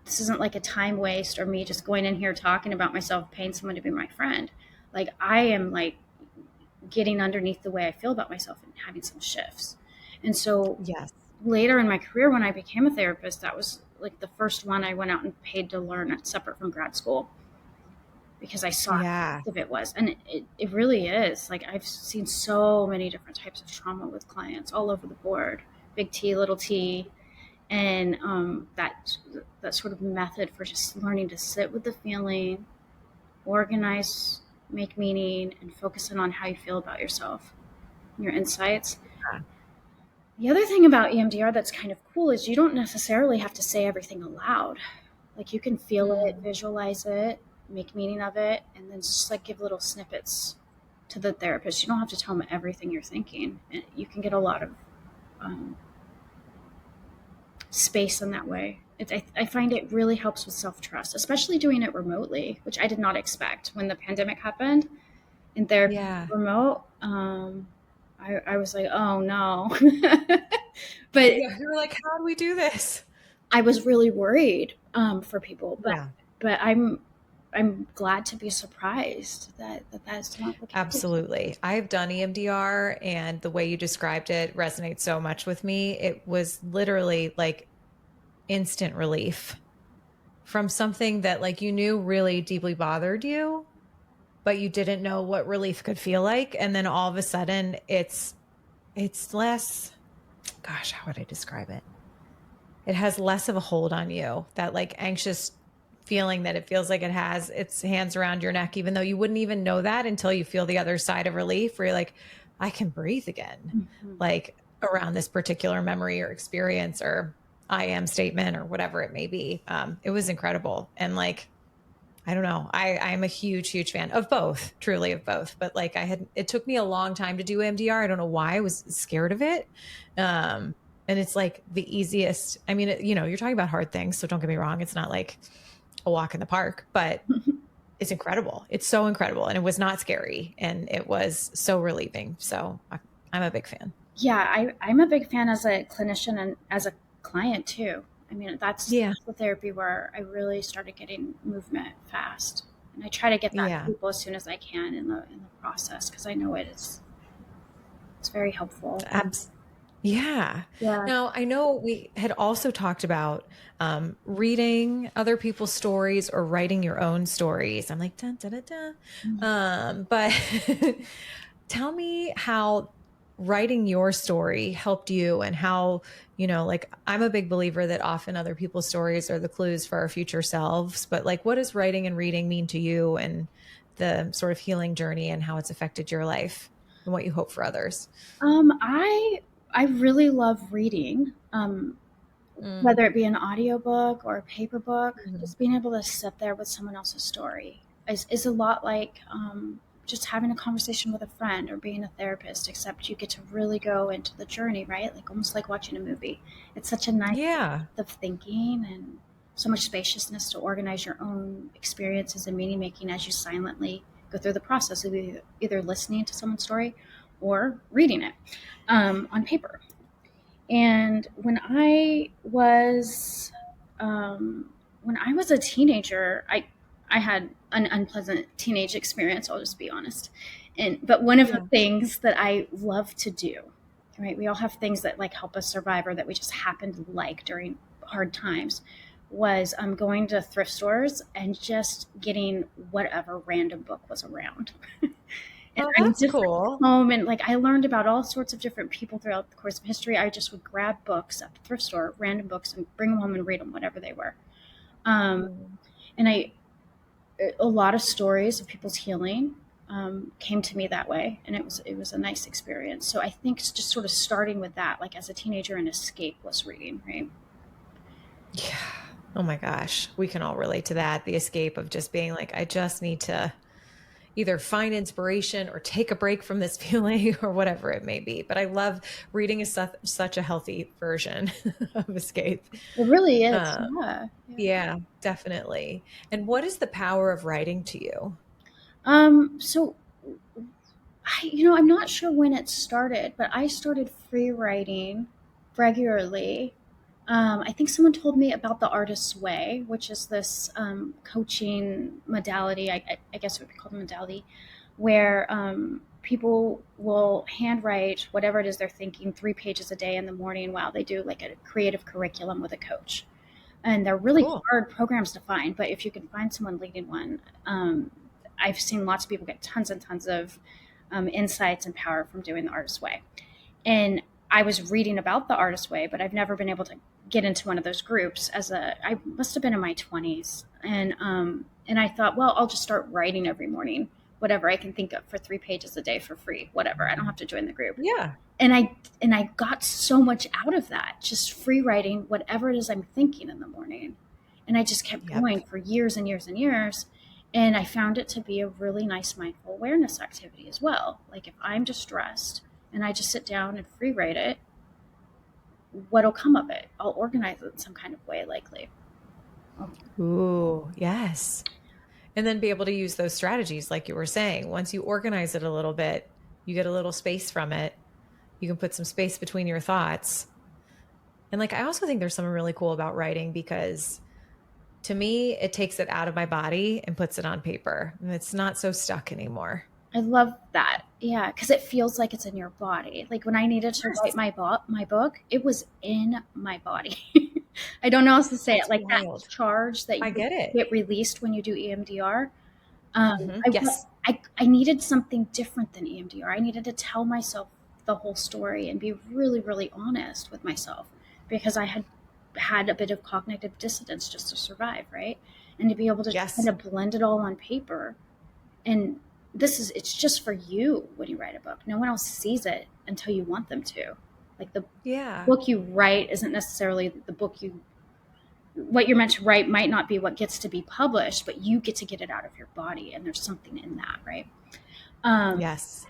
this isn't like a time waste or me just going in here talking about myself, paying someone to be my friend. Like I am like getting underneath the way I feel about myself and having some shifts. And so Yes. later in my career, when I became a therapist, that was like the first one I went out and paid to learn separate from grad school because I saw how Yeah. effective it was. And it really is. Like I've seen so many different types of trauma with clients all over the board, big T, little t. And that sort of method for just learning to sit with the feeling, organize, make meaning, and focus in on how you feel about yourself, your insights. The other thing about EMDR that's kind of cool is you don't necessarily have to say everything aloud. Like you can feel it, Mm. visualize it, make meaning of it, and then just like give little snippets to the therapist. You don't have to tell them everything you're thinking. And you can get a lot of um, space in that way. I find it really helps with self trust, especially doing it remotely, which I did not expect when the pandemic happened and therapy Yeah. remote. I was like, oh no. But Yeah. You're like, how do we do this? I was really worried for people, Yeah. but I'm glad to be surprised that that's not the case. Absolutely. I've done EMDR and the way you described it resonates so much with me. It was literally like instant relief from something that like you knew really deeply bothered you, but you didn't know what relief could feel like. And then all of a sudden it's less, gosh, how would I describe it? It has less of a hold on you, that like anxious feeling that it feels like it has its hands around your neck, even though you wouldn't even know that until you feel the other side of relief where you're like, I can breathe again, Mhm. like around this particular memory or experience or I am statement or whatever it may be. It was incredible. And like, I don't know. I'm a huge, huge fan of both, truly of both. But like it took me a long time to do MDR. I don't know why I was scared of it. Um, and it's like the easiest. I mean, you're talking about hard things. So don't get me wrong. It's not like a walk in the park, but it's incredible. It's so incredible. And it was not scary and it was so relieving. So I'm a big fan. Yeah, I'm a big fan as a clinician and as a client too. I mean, Yeah. that's the therapy where I really started getting movement fast, and I try to get that to Yeah. people as soon as I can in the process because I know it's very helpful. Abs- Yeah. Yeah. Now, I know we had also talked about reading other people's stories or writing your own stories. I'm like, dun, dun, dun, dun. But tell me how writing your story helped you and how, like I'm a big believer that often other people's stories are the clues for our future selves. But like, what does writing and reading mean to you and the sort of healing journey and how it's affected your life and what you hope for others? I really love reading. Mm. Whether it be an audiobook or a paper book, Mhm. just being able to sit there with someone else's story is a lot like just having a conversation with a friend or being a therapist, except you get to really go into the journey, right? Like almost like watching a movie. It's such a nice Yeah. of thinking and so much spaciousness to organize your own experiences and meaning making as you silently go through the process of either listening to someone's story or reading it on paper. And when I was a teenager, I had an unpleasant teenage experience. I'll just be honest. But one of the Yeah. things that I love to do, right? We all have things that like help us survive or that we just happen to like during hard times. Was going to thrift stores and just getting whatever random book was around. And Oh, I that's just cool. home and like I learned about all sorts of different people throughout the course of history. I just would grab books at the thrift store, random books, and bring them home and read them, whatever they were. Um, Mm. and a lot of stories of people's healing came to me that way, and it was a nice experience. So I think it's just sort of starting with that, like as a teenager, an escape was reading, right? Yeah. Oh my gosh. We can all relate to that. The escape of just being like, I just need to either find inspiration or take a break from this feeling or whatever it may be. But I love reading is such a healthy version of escape. It really is, Uh, yeah. Yeah. yeah, definitely. And what is the power of writing to you? So I'm not sure when it started, but I started free writing regularly. I think someone told me about the Artist's Way, which is this coaching modality. I guess it would be called a modality, where people will handwrite whatever it is they're thinking 3 pages a day in the morning while they do like a creative curriculum with a coach. And they're really Cool. hard programs to find, but if you can find someone leading one, I've seen lots of people get tons and tons of insights and power from doing the Artist's Way. And I was reading about the Artist's Way, but I've never been able to get into one of those groups. I must have been in my 20s, and I thought, well, I'll just start writing every morning, whatever I can think of for 3 pages a day for free, whatever. I don't have to join the group. Yeah. And I got so much out of that, just free writing whatever it is I'm thinking in the morning. And I just kept Yep. going for years and years and years. And I found it to be a really nice mindful awareness activity as well. Like if I'm distressed and I just sit down and free write it, what'll come of it? I'll organize it in some kind of way, likely. Ooh, yes. And then be able to use those strategies, like you were saying. Once you organize it a little bit, you get a little space from it. You can put some space between your thoughts. And like, I also think there's something really cool about writing because to me, it takes it out of my body and puts it on paper. And it's not so stuck anymore. I love that. Yeah, because it feels like it's in your body. Like when I needed to write Yes. my book, it was in my body. I don't know how else to say it. That's Like that wild. charge that I you get it. get released when you do EMDR. Yes. I needed something different than EMDR. I needed to tell myself the whole story and be really, really honest with myself because I had a bit of cognitive dissonance just to survive, right? And to be able to kind Yes. of blend it all on paper. And it's just for you when you write a book. No one else sees it until you want them to. Like the Yeah. book you write isn't necessarily the book what you're meant to write might not be what gets to be published, but you get to get it out of your body, and there's something in that, right? Um, Yes.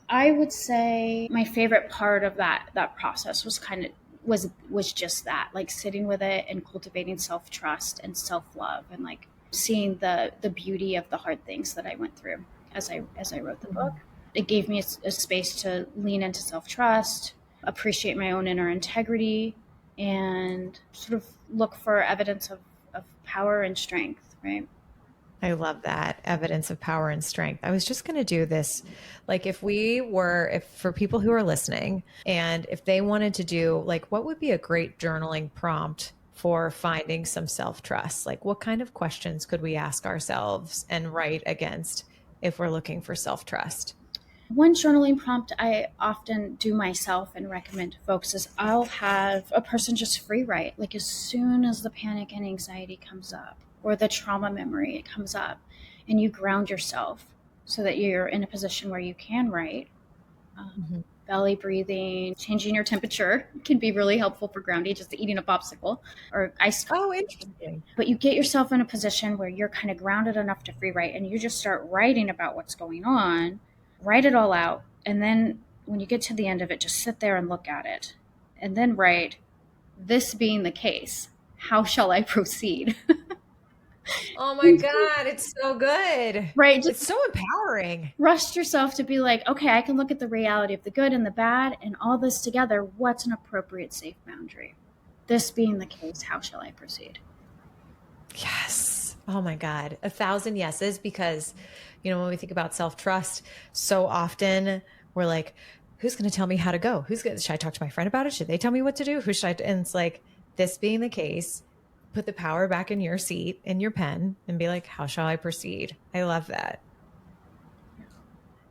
I would say my favorite part of that process was just that, like sitting with it and cultivating self trust and self love, and like seeing the beauty of the hard things that I went through as I wrote the book. Mhm. It gave me a space to lean into self trust, appreciate my own inner integrity, and sort of look for evidence of power and strength, right? I love that evidence of power and strength. I was just going to do this. Like, if for people who are listening, and if they wanted to do, like, what would be a great journaling prompt for finding some self trust? Like, what kind of questions could we ask ourselves and write against if we're looking for self trust? One journaling prompt I often do myself and recommend to folks is I'll have a person just free write, like as soon as the panic and anxiety comes up or the trauma memory comes up, and you ground yourself so that you're in a position where you can write. Mhm. Belly breathing, changing your temperature can be really helpful for grounding, just eating a popsicle or ice cream. Oh, interesting. But you get yourself in a position where you're kind of grounded enough to free write, and you just start writing about what's going on, write it all out. And then when you get to the end of it, just sit there and look at it and then write, this being the case, how shall I proceed? Oh my God, it's so good. Right. Just It's so empowering. trust yourself to be like, okay, I can look at the reality of the good and the bad and all this together. What's an appropriate safe boundary? This being the case, how shall I proceed? Yes. Oh my God. 1,000 yeses, because, when we think about self-trust, so often we're like, who's going to tell me how to go? Should I talk to my friend about it? Should they tell me what to do? Who should I? And it's like, this being the case, put the power back in your seat, in your pen, and be like, how shall I proceed? I love that.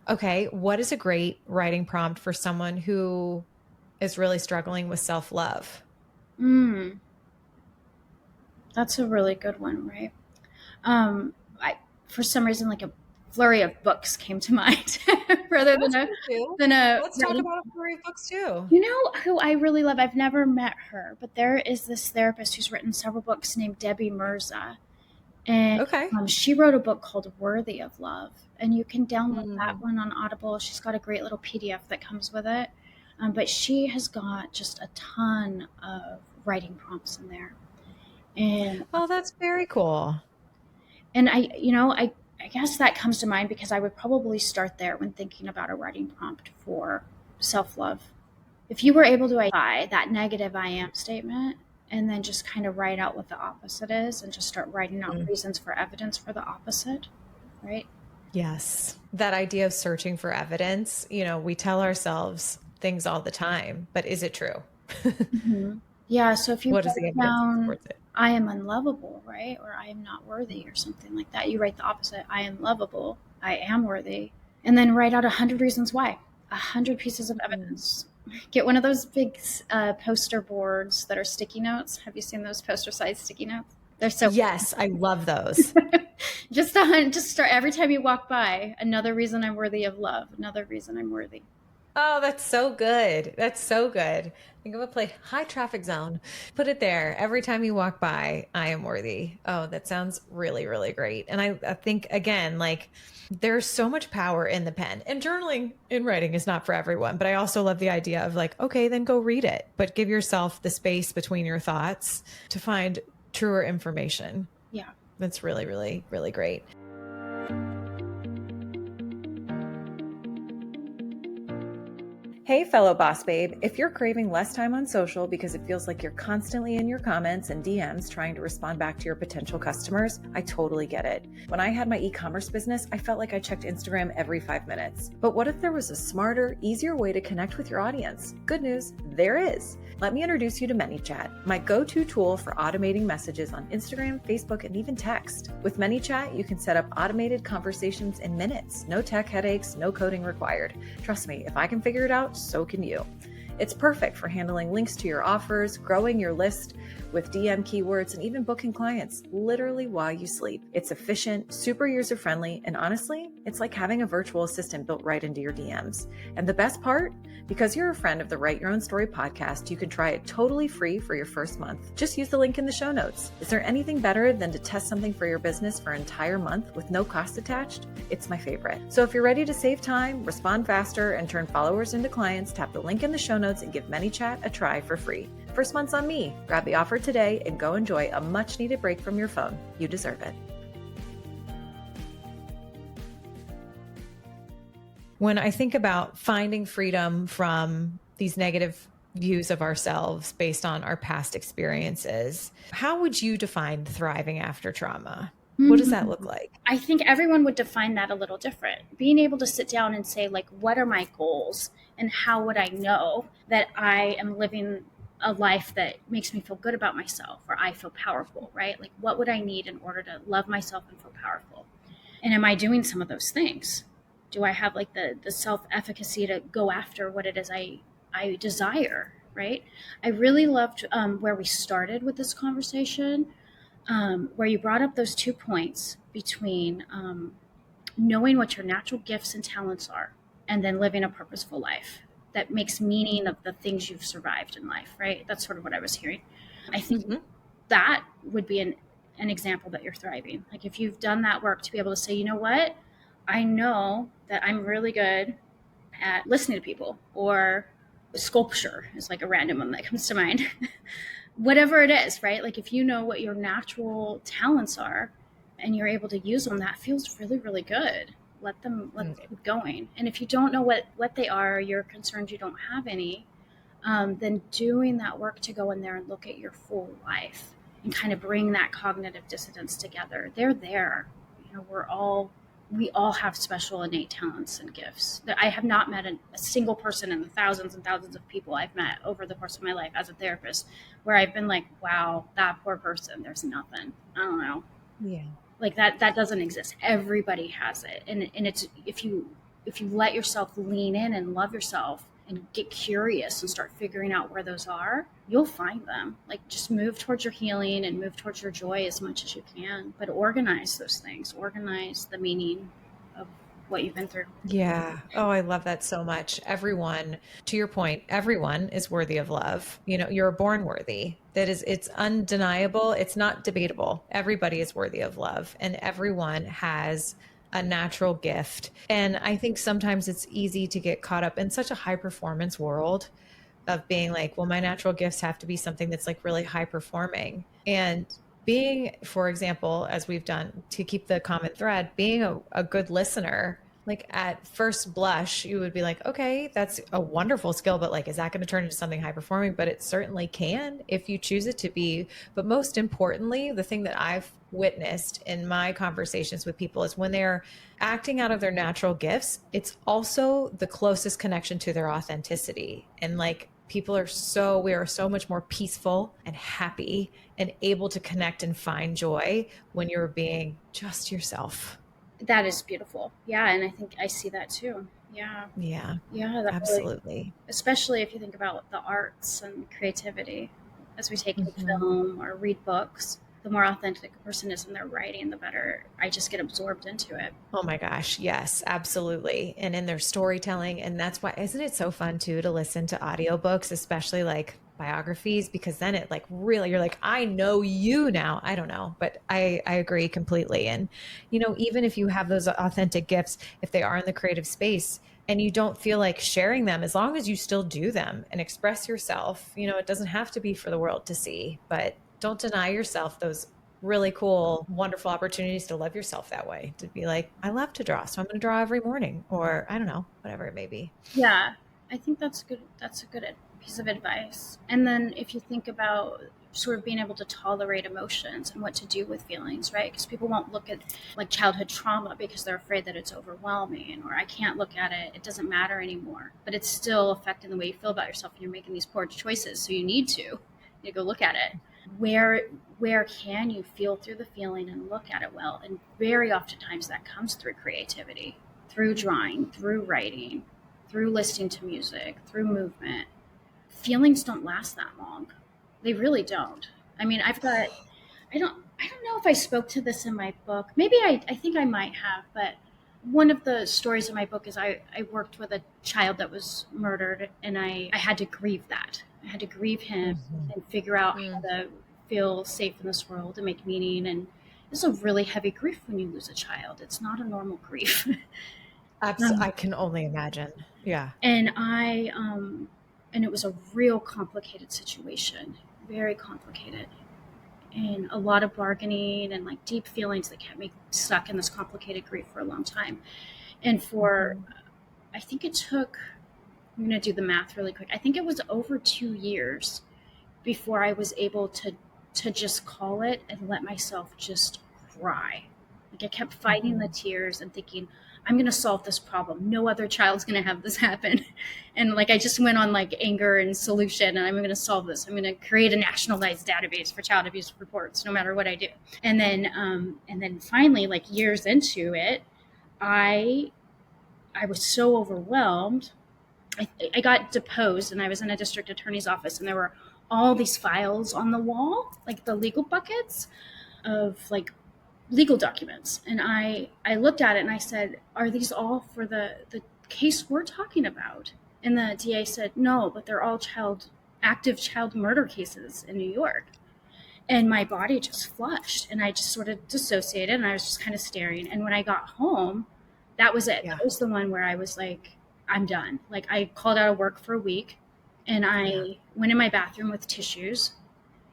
Okay. What is a great writing prompt for someone who is really struggling with self-love? That's a really good one, right? I, for some reason, like a flurry of books came to mind rather than a Let's talk about a flurry of books too. You know who I really love? I've never met her, but there is this therapist who's written several books named Debbie Mirza. And Okay. she wrote a book called Worthy of Love. And you can download that one on Audible. She's got a great little PDF that comes with it. But she has got just a ton of writing prompts in there. And oh, that's very cool. And I guess that comes to mind because I would probably start there when thinking about a writing prompt for self-love. If you were able to identify that negative I am statement and then just kind of write out what the opposite is and just start writing out reasons for evidence for the opposite, right? Yes. That idea of searching for evidence, we tell ourselves things all the time, but is it true? Mm-hmm. Yeah. So if you what is the evidence that supports it? I am unlovable, right? Or I am not worthy or something like that. You write the opposite. I am lovable. I am worthy. And then write out 100 reasons why, 100 pieces of evidence. Get one of those big poster boards that are sticky notes. Have you seen those poster size sticky notes? They're so yes, I love those. just start every time you walk by. Another reason I'm worthy of love. Another reason I'm worthy. Oh, that's so good. That's so good. Think of a place, high traffic zone. Put it there. Every time you walk by, I am worthy. Oh, that sounds really, really great. And I think, again, like there's so much power in the pen, and journaling and writing is not for everyone. But I also love the idea of like, okay, then go read it, but give yourself the space between your thoughts to find truer information. Yeah. That's really, really, really great. Hey, fellow boss babe, if you're craving less time on social because it feels like you're constantly in your comments and DMs trying to respond back to your potential customers, I totally get it. When I had my e-commerce business, I felt like I checked Instagram every 5 minutes. But what if there was a smarter, easier way to connect with your audience? Good news, there is. Let me introduce you to ManyChat, my go-to tool for automating messages on Instagram, Facebook, and even text. With ManyChat, you can set up automated conversations in minutes. No tech headaches, no coding required. Trust me, if I can figure it out, so can you. It's perfect for handling links to your offers, growing your list with DM keywords, and even booking clients literally while you sleep. It's efficient, super user-friendly, and honestly, it's like having a virtual assistant built right into your DMs. And the best part? Because you're a friend of the Write Your Own Story podcast, you can try it totally free for your first month. Just use the link in the show notes. Is there anything better than to test something for your business for an entire month with no cost attached? It's my favorite. So if you're ready to save time, respond faster, and turn followers into clients, tap the link in the show notes and give ManyChat a try for free. First month's on me. Grab the offer today and go enjoy a much needed break from your phone. You deserve it. When I think about finding freedom from these negative views of ourselves based on our past experiences, how would you define thriving after trauma? What does that look like? I think everyone would define that a little different. Being able to sit down and say, like, what are my goals and how would I know that I am living a life that makes me feel good about myself or I feel powerful, right? Like, what would I need in order to love myself and feel powerful? And am I doing some of those things? Do I have like the self-efficacy to go after what it is I desire, right? I really loved where we started with this conversation, where you brought up those 2 points between knowing what your natural gifts and talents are and then living a purposeful life that makes meaning of the things you've survived in life, right? That's sort of what I was hearing. I think that would be an example that you're thriving. Like if you've done that work to be able to say, you know what, I know that I'm really good at listening to people, or sculpture is like a random one that comes to mind. Whatever it is, right? Like if you know what your natural talents are and you're able to use them, that feels really, really good. Let them keep going. And if you don't know what they are, or you're concerned you don't have any, then doing that work to go in there and look at your full life and kind of bring that cognitive dissonance together. They're there. You know, we all have special innate talents and gifts. I have not met a single person in the thousands and thousands of people I've met over the course of my life as a therapist where I've been like, wow, that poor person, there's nothing. I don't know. Yeah. Like that doesn't exist. Everybody has it. And it's, if you let yourself lean in and love yourself and get curious and start figuring out where those are, you'll find them. Like just move towards your healing and move towards your joy as much as you can, but organize those things, organize the meaning of what you've been through. Yeah. Oh, I love that so much. Everyone, to your point, everyone is worthy of love. You know, you're born worthy. That is, it's undeniable. It's not debatable. Everybody is worthy of love, and everyone has a natural gift. And I think sometimes it's easy to get caught up in such a high performance world of being like, well, my natural gifts have to be something that's like really high performing. And being, for example, as we've done to keep the common thread, being a good listener, like at first blush, you would be like, okay, that's a wonderful skill, but like, is that going to turn into something high performing? But it certainly can if you choose it to be. But most importantly, the thing that I've witnessed in my conversations with people is when they're acting out of their natural gifts, it's also the closest connection to their authenticity. And like, we are so much more peaceful and happy and able to connect and find joy when you're being just yourself. That is beautiful. Yeah. And I think I see that too. Yeah. Yeah, Yeah. That really, absolutely. especially if you think about the arts and creativity as we take in Mhm. film or read books, the more authentic a person is in their writing, the better I just get absorbed into it. Oh my gosh, yes, absolutely. And in their storytelling. And that's why, isn't it so fun too to listen to audiobooks, especially like biographies, because then it like really, you're like, I know you now. I don't know, but I agree completely. And, you know, even if you have those authentic gifts, if they are in the creative space and you don't feel like sharing them, as long as you still do them and express yourself, you know, it doesn't have to be for the world to see, but don't deny yourself those really cool, wonderful opportunities to love yourself that way. To be like, I love to draw, so I'm going to draw every morning, or I don't know, whatever it may be. Yeah, I think that's good. That's a good piece of advice. And then if you think about sort of being able to tolerate emotions and what to do with feelings, right? Because people won't look at like childhood trauma because they're afraid that it's overwhelming, or I can't look at it, it doesn't matter anymore. But it's still affecting the way you feel about yourself and you're making these poor choices. So you need to go look at it. Where can you feel through the feeling and look at it well? And very oftentimes that comes through creativity, through drawing, through writing, through listening to music, through movement. Feelings don't last that long. They really don't. I mean, I don't know if I spoke to this in my book. Maybe I think I might have, but one of the stories in my book is I worked with a child that was murdered, and I had to grieve that. I had to grieve him Mhm. and figure out how Mm. to feel safe in this world and make meaning. And it's a really heavy grief when you lose a child. It's not a normal grief. I can only imagine. Yeah. and and it was a real complicated situation, very complicated, and a lot of bargaining and like deep feelings that kept me stuck in this complicated grief for a long time. And for, Mhm. I think it took, I'm going to do the math really quick, I think it was over 2 years before I was able to just call it and let myself just cry. Like I kept fighting the Mhm. tears and thinking, I'm going to solve this problem. No other child's going to have this happen. And like I just went on like anger and solution, and I'm going to solve this. I'm going to create a nationalized database for child abuse reports, no matter what I do. And then finally, like years into it, I I was so overwhelmed. I got deposed, and I was in a district attorney's office, and there were all these files on the wall, like the legal buckets of like legal documents. And I looked at it and I said, are these all for the case we're talking about?" And the DA said, "No, but they're all active child murder cases in New York." And my body just flushed, and I just sort of dissociated, and I was just kind of staring. And when I got home, that was it. Yeah. That was the one where I was like, I'm done. Like, I called out of work for a week, and I went in my bathroom with tissues,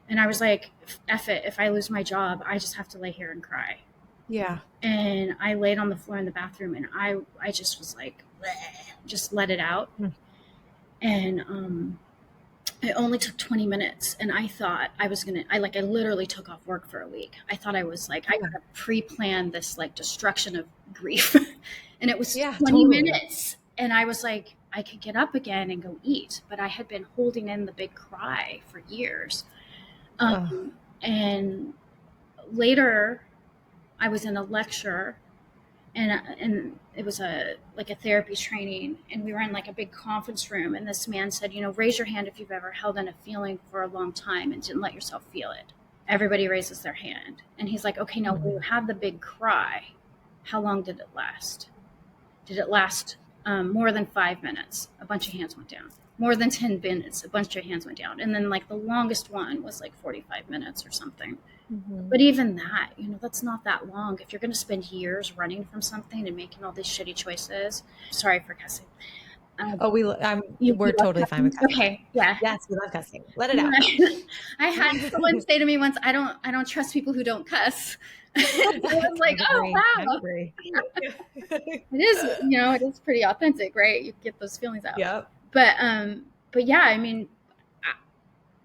and I was like, F it. If I lose my job, I just have to lay here and cry. Yeah. And I laid on the floor in the bathroom, and I just was like, bleh, just let it out. And it only took 20 minutes, and I thought I was gonna. I literally took off work for a week. I thought I was like, I gotta pre-plan this like destruction of grief, and it was 20 minutes, and I was like, I could get up again and go eat, but I had been holding in the big cry for years. And later, I was in a lecture, and it was a therapy training, and we were in like a big conference room, and this man said, raise your hand if you've ever held in a feeling for a long time and didn't let yourself feel it. Everybody raises their hand, and he's like, okay, now when you had the big cry, how long did it last? Did it last more than 5 minutes? A bunch of hands went down. More than 10 minutes? A bunch of hands went down. And then like the longest one was like 45 minutes or something. But even that, that's not that long. If you're going to spend years running from something and making all these shitty choices. Sorry for cussing. We're totally fine with cussing. Okay, yeah. Yes, we love cussing. Let it out. I had someone say to me once, I don't trust people who don't cuss. I was like, oh wow. It is, it is pretty authentic, right? You get those feelings out. Yep. But yeah, I mean,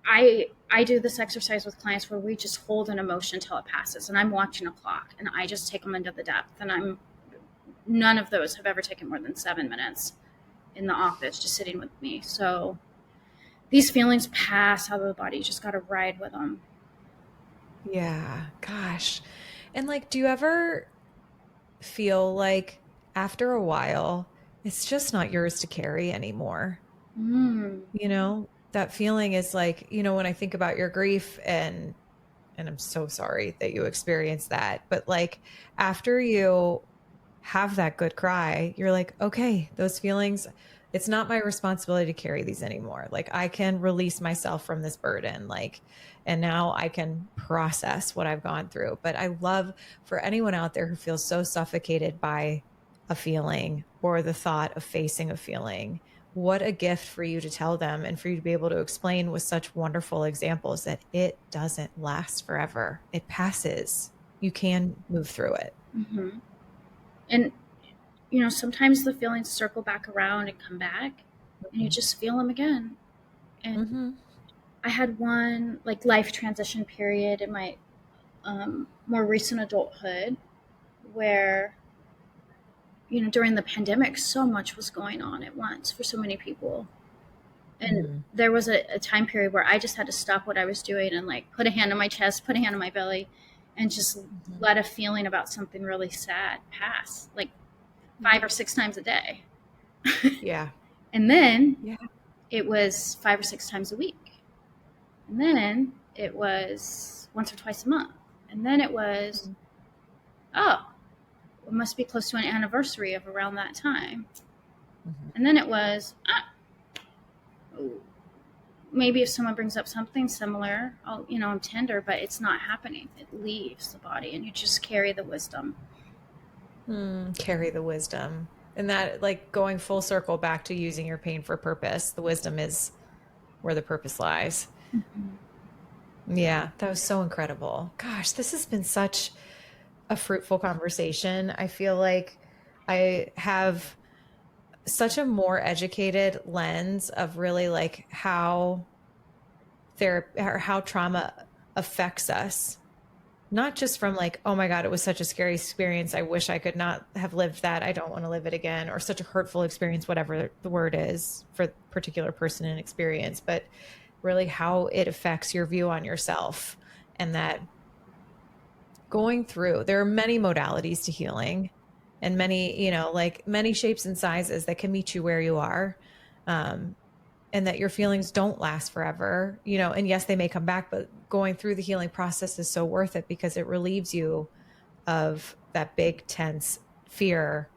I do this exercise with clients where we just hold an emotion till it passes, and I'm watching a clock, and I just take them into the depth, and none of those have ever taken more than 7 minutes in the office just sitting with me. So these feelings pass out of the body. You just got to ride with them. Yeah. Gosh. And like, do you ever feel like after a while, it's just not yours to carry anymore? That feeling is like, when I think about your grief, and I'm so sorry that you experienced that, but like after you have that good cry, you're like, okay, those feelings, it's not my responsibility to carry these anymore. Like I can release myself from this burden, and now I can process what I've gone through. But I love for anyone out there who feels so suffocated by a feeling or the thought of facing a feeling, what a gift for you to tell them and for you to be able to explain with such wonderful examples that it doesn't last forever. It passes. You can move through it. Mm-hmm. And, sometimes the feelings circle back around and come back, and you just feel them again. And I had one like life transition period in my more recent adulthood where, during the pandemic, so much was going on at once for so many people. And there was a time period where I just had to stop what I was doing and like put a hand on my chest, put a hand on my belly, and just let a feeling about something really sad pass, like 5 or 6 times a day. Yeah. And then it was 5 or 6 times a week. And then it was once or twice a month. And then it was, it must be close to an anniversary of around that time. And then it was, maybe if someone brings up something similar, I'm tender, but it's not happening. It leaves the body, and you just carry the wisdom. Carry the wisdom. And that, like, going full circle back to using your pain for purpose, the wisdom is where the purpose lies. Yeah, that was so incredible. Gosh, this has been such a fruitful conversation. I feel like I have such a more educated lens of really like how trauma affects us. Not just from like, oh my God, it was such a scary experience. I wish I could not have lived that. I don't want to live it again. Or such a hurtful experience, whatever the word is for a particular person and experience, but really how it affects your view on yourself. And that going through, there are many modalities to healing and many, like many shapes and sizes that can meet you where you are. And that your feelings don't last forever, and yes, they may come back, but going through the healing process is so worth it because it relieves you of that big, tense fear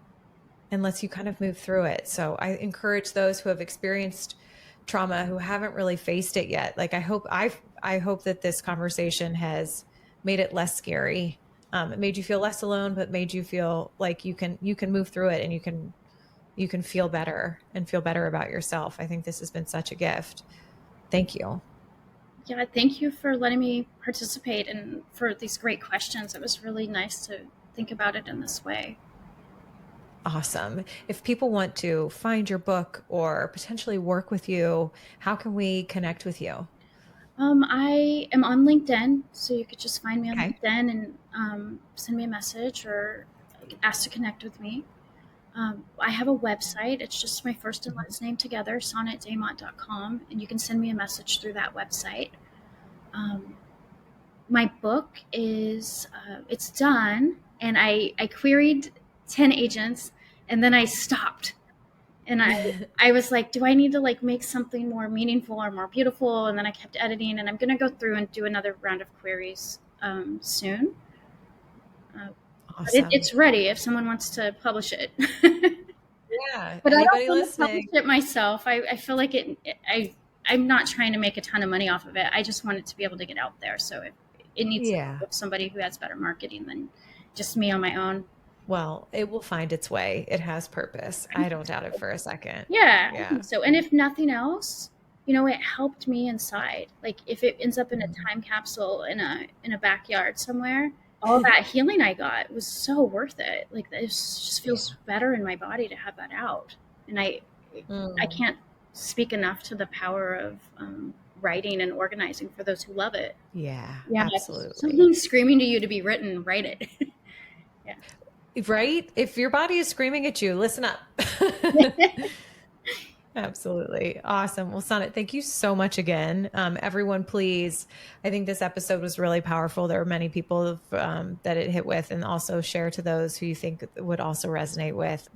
and lets you kind of move through it. So I encourage those who have experienced trauma, who haven't really faced it yet. Like I hope that this conversation has made it less scary. It made you feel less alone, but made you feel like you can move through it, and you can feel better and feel better about yourself. I think this has been such a gift. Thank you. Yeah, thank you for letting me participate and for these great questions. It was really nice to think about it in this way. Awesome. If people want to find your book or potentially work with you, how can we connect with you? I am on LinkedIn, so you could just find me on Okay. LinkedIn and send me a message or ask to connect with me. I have a website. It's just my first and last name together, sonnetdaymont.com, and you can send me a message through that website. My book is it's done, and I queried 10 agents, and then I stopped. And I was like, do I need to like make something more meaningful or more beautiful? And then I kept editing, and I'm going to go through and do another round of queries soon. Awesome. It's ready if someone wants to publish it. Yeah. But I Anybody don't want to publish listening? it myself. I feel like I'm not trying to make a ton of money off of it. I just want it to be able to get out there. So it needs to Yeah. be with somebody who has better marketing than just me on my own. Well, it will find its way. It has purpose. I don't doubt it for a second. Yeah, I Yeah. think so. And if nothing else, it helped me inside. Like if it ends up in a time capsule in a backyard somewhere, all that healing I got was so worth it. Like it just feels better in my body to have that out. And I can't speak enough to the power of writing and organizing for those who love it. Yeah, Yeah, absolutely. something's screaming to you to be written, write it. Yeah. Right? If your body is screaming at you, listen up. Absolutely. Awesome. Well, Sonnet, thank you so much again. Everyone, please. I think this episode was really powerful. There were many people that it hit with, and also share to those who you think would also resonate with.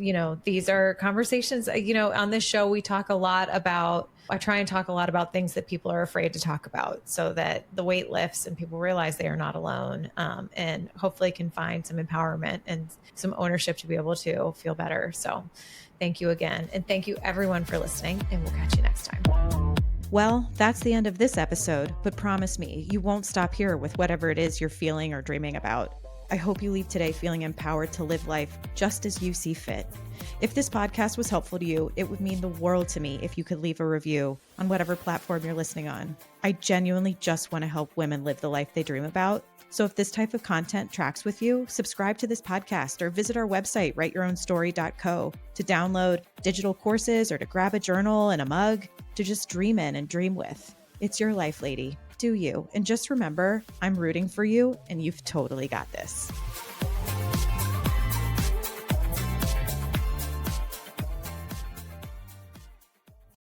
These are conversations, on this show, we talk a lot about, I try and talk a lot about things that people are afraid to talk about so that the weight lifts and people realize they are not alone, and hopefully can find some empowerment and some ownership to be able to feel better. So thank you again. And thank you everyone for listening, and we'll catch you next time. Well, that's the end of this episode, but promise me, you won't stop here with whatever it is you're feeling or dreaming about. I hope you leave today feeling empowered to live life just as you see fit. If this podcast was helpful to you, it would mean the world to me if you could leave a review on whatever platform you're listening on. I genuinely just want to help women live the life they dream about. So if this type of content tracks with you, subscribe to this podcast or visit our website, writeyourownstory.co, to download digital courses or to grab a journal and a mug to just dream in and dream with. It's your life, lady. Do you. And just remember, I'm rooting for you, and you've totally got this.